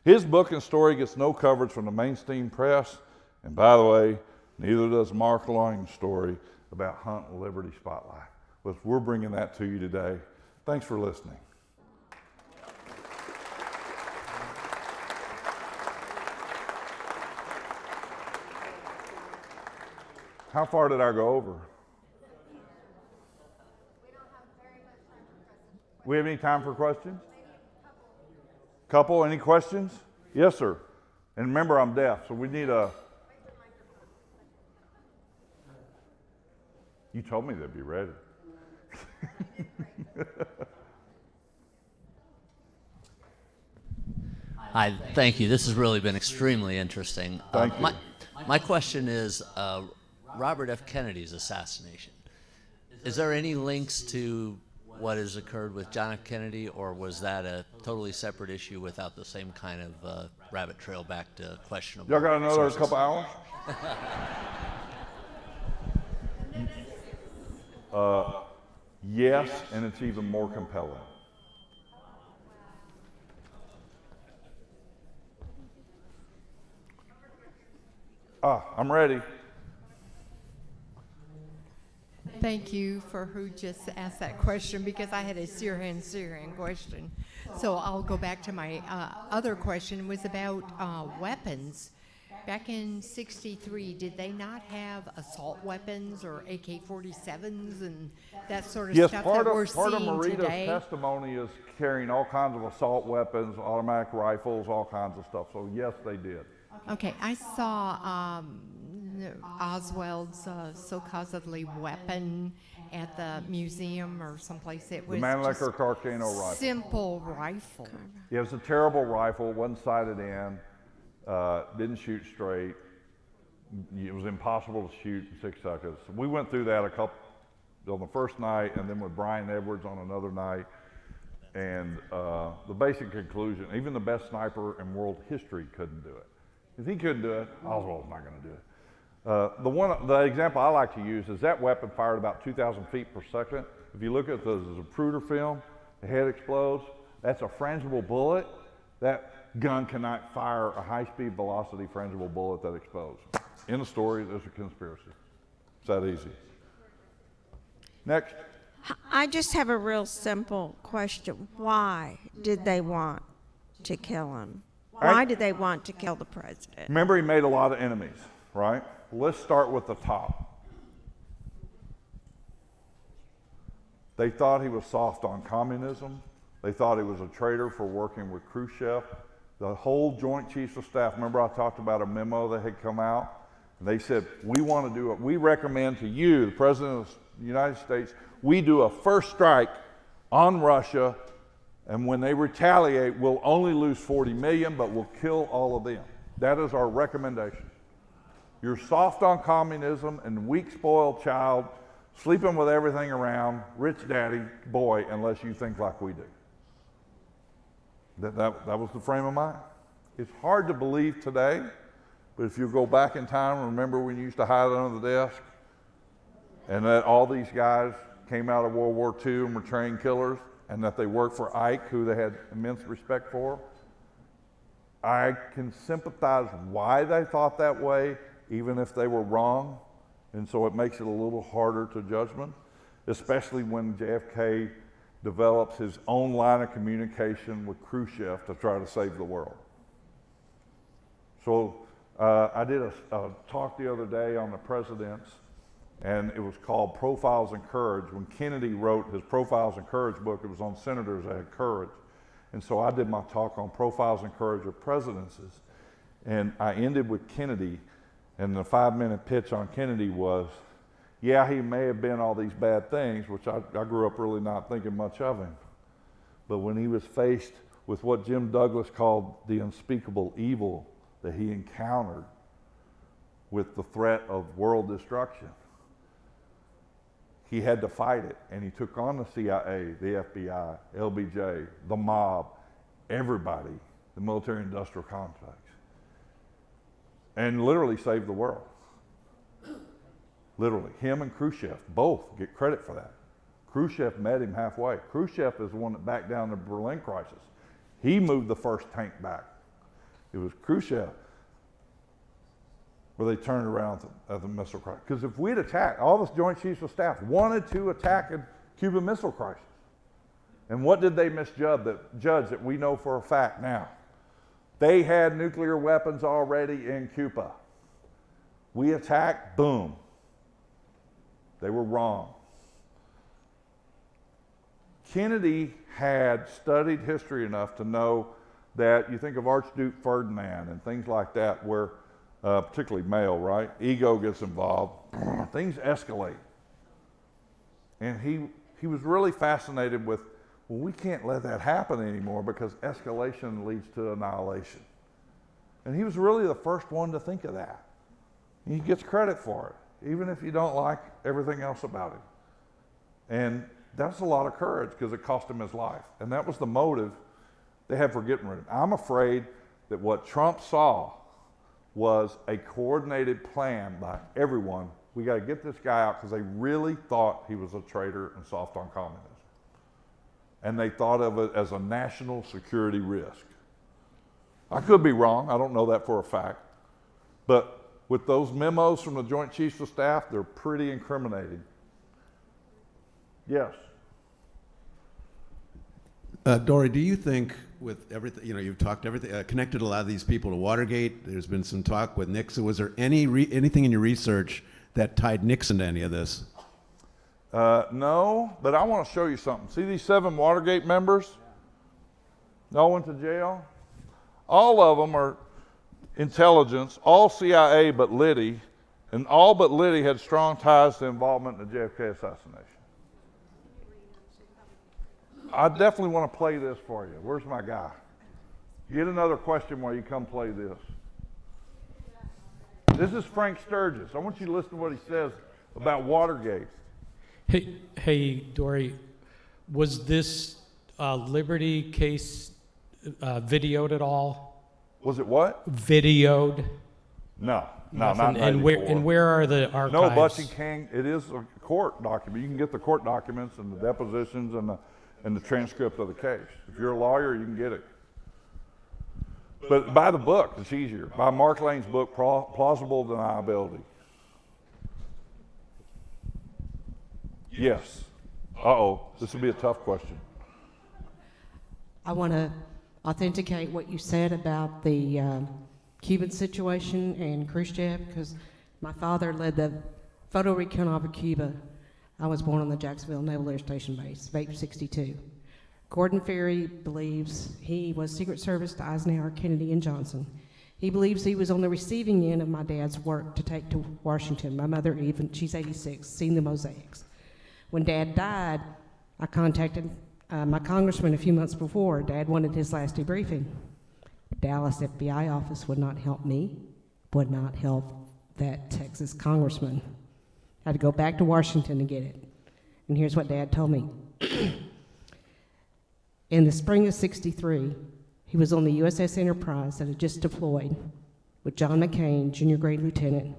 His book and story gets no coverage from the mainstream press. And by the way, neither does Mark Lane's story about Hunt and Liberty Spotlight. But we're bringing that to you today. Thanks for listening. How far did I go over? We have any time for questions? Couple, any questions? Yes, sir. And remember, I'm deaf, so we need a... You told me they'd be ready. Hi, thank you. This has really been extremely interesting. Thank you. My question is Robert F. Kennedy's assassination. Is there any links to what has occurred with John F. Kennedy, or was that a totally separate issue without the same kind of rabbit trail back to questionable Y'all got another sources? couple hours? Yes, and it's even more compelling. I'm ready. Thank you for who just asked that question, because I had a Syrian question. So I'll go back to my other question, was about weapons. Back in '63, did they not have assault weapons or AK-47s and that sort of Yes, stuff part that we're of seeing Marita's today? testimony is carrying all kinds of assault weapons, automatic rifles, all kinds of stuff. So yes, they did. Okay, I saw Oswald's supposedly weapon at the museum or someplace. It was The Mannlicher just Carcano rifle. simple rifle. Yeah, it was a terrible rifle, wasn't sighted in, didn't shoot straight. It was impossible to shoot in 6 seconds. We went through that on the first night, and then with Brian Edwards on another night. And the basic conclusion, even the best sniper in world history couldn't do it. If he couldn't do it, Oswald's not going to do it. The example I like to use is that weapon fired about 2,000 feet per second. If you look at the Zapruder film, the head explodes. That's a frangible bullet. That gun cannot fire a high-speed velocity frangible bullet that explodes. In the story, there's a conspiracy. It's that easy. Next. I just have a real simple question. Why did they want to kill him? Why did they want to kill the president? Remember, he made a lot of enemies, right? Let's start with the top. They thought he was soft on communism. They thought he was a traitor for working with Khrushchev. The whole Joint Chiefs of Staff, remember I talked about a memo that had come out? And they said, we want to do it. We recommend to you, the President of the United States, we do a first strike on Russia, and when they retaliate, we'll only lose 40 million, but we'll kill all of them. That is our recommendation. You're soft on communism and weak, spoiled child, sleeping with everything around, rich daddy boy, unless you think like we do. That was the frame of mind. It's hard to believe today, but if you go back in time, remember when you used to hide under the desk, and that all these guys came out of World War II and were trained killers, and that they worked for Ike, who they had immense respect for. I can sympathize why they thought that way, even if they were wrong, and so it makes it a little harder to judgment, especially when JFK develops his own line of communication with Khrushchev to try to save the world. So I did a talk the other day on the presidents, and it was called Profiles in Courage. When Kennedy wrote his Profiles in Courage book, it was on senators that had courage. And so I did my talk on Profiles in Courage of Presidencies. And I ended with Kennedy, and the 5-minute pitch on Kennedy was, yeah, he may have been all these bad things, which I grew up really not thinking much of him. But when he was faced with what Jim Douglas called the unspeakable evil that he encountered with the threat of world destruction, he had to fight it, and he took on the CIA, the FBI, LBJ, the mob, everybody, the military-industrial complex, and literally saved the world. Literally, him and Khrushchev both get credit for that. Khrushchev met him halfway. Khrushchev is the one that backed down the Berlin crisis. He moved the first tank back. It was Khrushchev where they turned around at the missile crisis. Because if we'd attacked, all the Joint Chiefs of Staff wanted to attack a Cuban Missile Crisis. And what did they misjudge that we know for a fact now? They had nuclear weapons already in Cuba. We attacked, boom. They were wrong. Kennedy had studied history enough to know that you think of Archduke Ferdinand and things like that where, particularly male, right? Ego gets involved. Things escalate. And he was really fascinated with, well, we can't let that happen anymore because escalation leads to annihilation. And he was really the first one to think of that. He gets credit for it, even if you don't like everything else about him. And that's a lot of courage because it cost him his life. And that was the motive they had for getting rid of him. I'm afraid that what Trump saw was a coordinated plan by everyone. We got to get this guy out because they really thought he was a traitor and soft on communism. And they thought of it as a national security risk. I could be wrong. I don't know that for a fact. But with those memos from the Joint Chiefs of Staff, they're pretty incriminating. Yes. Dory, do you think with everything, you've talked everything, connected a lot of these people to Watergate, there's been some talk with Nixon. Was there anything in your research that tied Nixon to any of this? No, but I want to show you something. See these 7 Watergate members? They all went to jail. All of them are intelligence, all CIA but Liddy, and all but Liddy had strong ties to involvement in the JFK assassination. I definitely want to play this for you. Where's my guy? Get another question while you come play this. This is Frank Sturgis. I want you to listen to what he says about Watergate. Hey, Dory, was this Liberty case videoed at all? Was it what? Videoed? No, Nothing. not And where are the archives? No, but you can. It is a court document. You can get the court documents and the depositions and the transcript of the case. If you're a lawyer, you can get it. But buy the book. It's easier. Buy Mark Lane's book, Plausible Deniability. Yes. Uh-oh. This will be a tough question. I want to authenticate what you said about the Cuban situation and Khrushchev, because my father led the photo recount of Cuba. I was born on the Jacksonville Naval Air Station Base, VAPE 62. Gordon Ferry believes he was Secret Service to Eisenhower, Kennedy, and Johnson. He believes he was on the receiving end of my dad's work to take to Washington. My mother even, she's 86, seen the mosaics. When Dad died, I contacted my congressman a few months before. Dad wanted his last debriefing. Dallas FBI office would not help me, would not help that Texas congressman. I had to go back to Washington to get it. And here's what Dad told me. In the spring of '63, he was on the USS Enterprise that had just deployed with John McCain, junior grade lieutenant,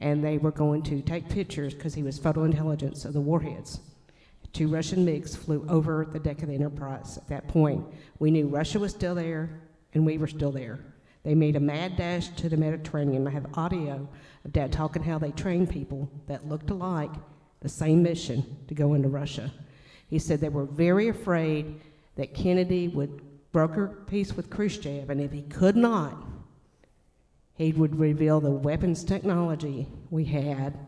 and they were going to take pictures because he was photo intelligence of the warheads. 2 Russian MiGs flew over the deck of the Enterprise. At that point, we knew Russia was still there and we were still there. They made a mad dash to the Mediterranean. I have audio of Dad talking how they trained people that looked alike, the same mission, to go into Russia. He said they were very afraid that Kennedy would broker peace with Khrushchev, and if he could not, he would reveal the weapons technology we had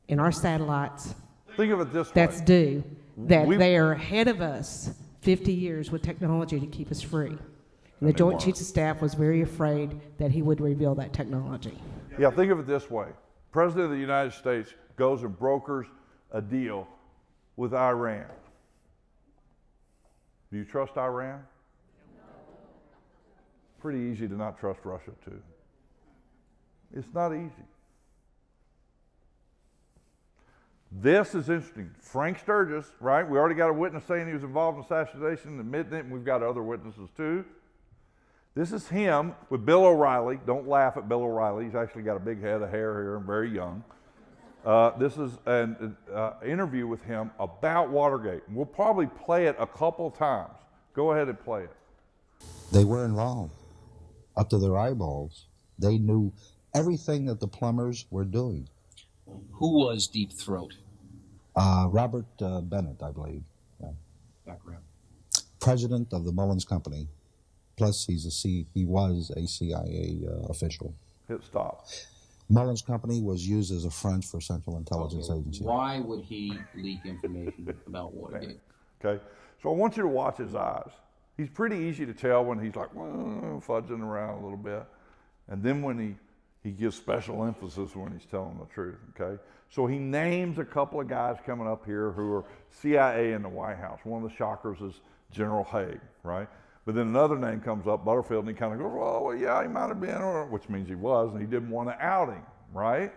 in our satellites. Think of it this way. That's due, that they are ahead of us 50 years with technology to keep us free. And the Joint Chiefs of Staff was very afraid that he would reveal that technology. Yeah, think of it this way. President of the United States goes and brokers a deal with Iran. Do you trust Iran? Pretty easy to not trust Russia, too. It's not easy. This is interesting. Frank Sturgis, right? We already got a witness saying he was involved in assassination, admitting it, and we've got other witnesses, too. This is him with Bill O'Reilly. Don't laugh at Bill O'Reilly. He's actually got a big head of hair here and very young. This is an interview with him about Watergate. And we'll probably play it a couple times. Go ahead and play it. They were involved up to their eyeballs. They knew everything that the plumbers were doing. Who was Deep Throat? Robert Bennett, I believe. Yeah. Background. President of the Mullins Company. Plus, he was a CIA official. Hit stop. Mullins Company was used as a front for Central Intelligence Agency. Why would he leak information about Watergate? Okay, so I want you to watch his eyes. He's pretty easy to tell when he's like fudging around a little bit, and then when he gives special emphasis when he's telling the truth. Okay, so he names a couple of guys coming up here who are CIA in the White House. One of the shockers is General Haig, right? But then another name comes up, Butterfield, and he kind of goes, "Oh, well, yeah, he might have been," which means he was, and he didn't want to out him, right?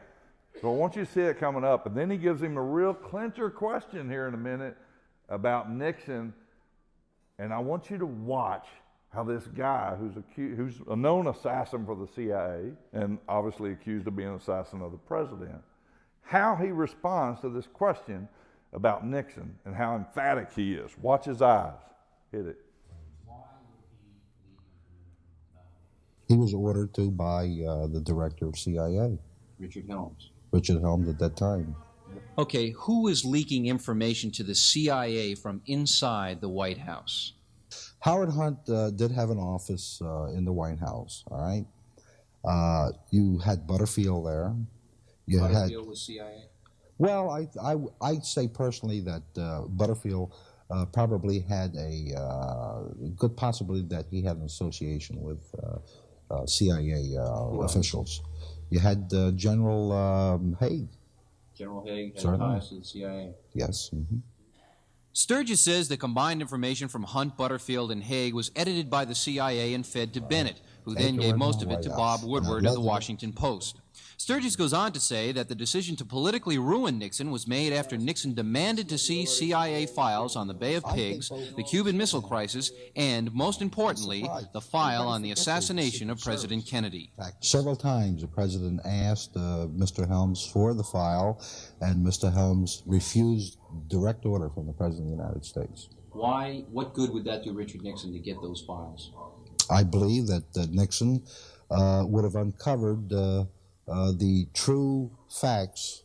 So I want you to see it coming up, and then he gives him a real clincher question here in a minute about Nixon, and I want you to watch how this guy who's a known assassin for the CIA and obviously accused of being an assassin of the president, how he responds to this question about Nixon and how emphatic he is. Watch his eyes. Hit it. He was ordered to by the director of CIA, Richard Helms. Richard Helms at that time. Okay, who is leaking information to the CIA from inside the White House? Howard Hunt did have an office in the White House, all right? You had Butterfield there. Butterfield was CIA? Well, I'd say personally that Butterfield probably had a good possibility that he had an association with CIA officials. You had General Haig. General Haig had Certainly. ties to the CIA. Yes. Mm-hmm. Sturgis says the combined information from Hunt, Butterfield, and Haig was edited by the CIA and fed to Bennett, who then gave most of it to Bob Woodward of the Washington Post. Sturgis goes on to say that the decision to politically ruin Nixon was made after Nixon demanded to see CIA files on the Bay of Pigs, the Cuban Missile Crisis, and, most importantly, the file on the assassination of President Kennedy. Several times the president asked Mr. Helms for the file, and Mr. Helms refused direct order from the President of the United States. Why? What good would that do Richard Nixon to get those files? I believe that Nixon would have uncovered the true facts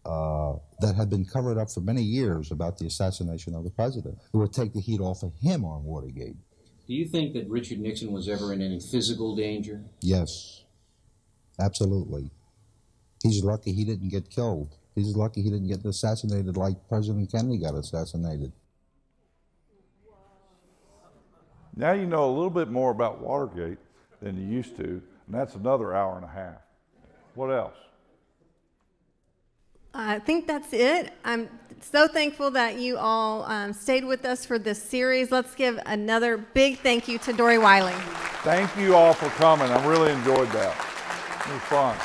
that had been covered up for many years about the assassination of the president. It would take the heat off of him on Watergate. Do you think that Richard Nixon was ever in any physical danger? Yes, absolutely. He's lucky he didn't get killed. He's lucky he didn't get assassinated like President Kennedy got assassinated. Now you know a little bit more about Watergate than you used to, and that's another hour and a half. What else? I think that's it. I'm so thankful that you all stayed with us for this series. Let's give another big thank you to Dory Wiley. Thank you all for coming. I really enjoyed that. It was fun.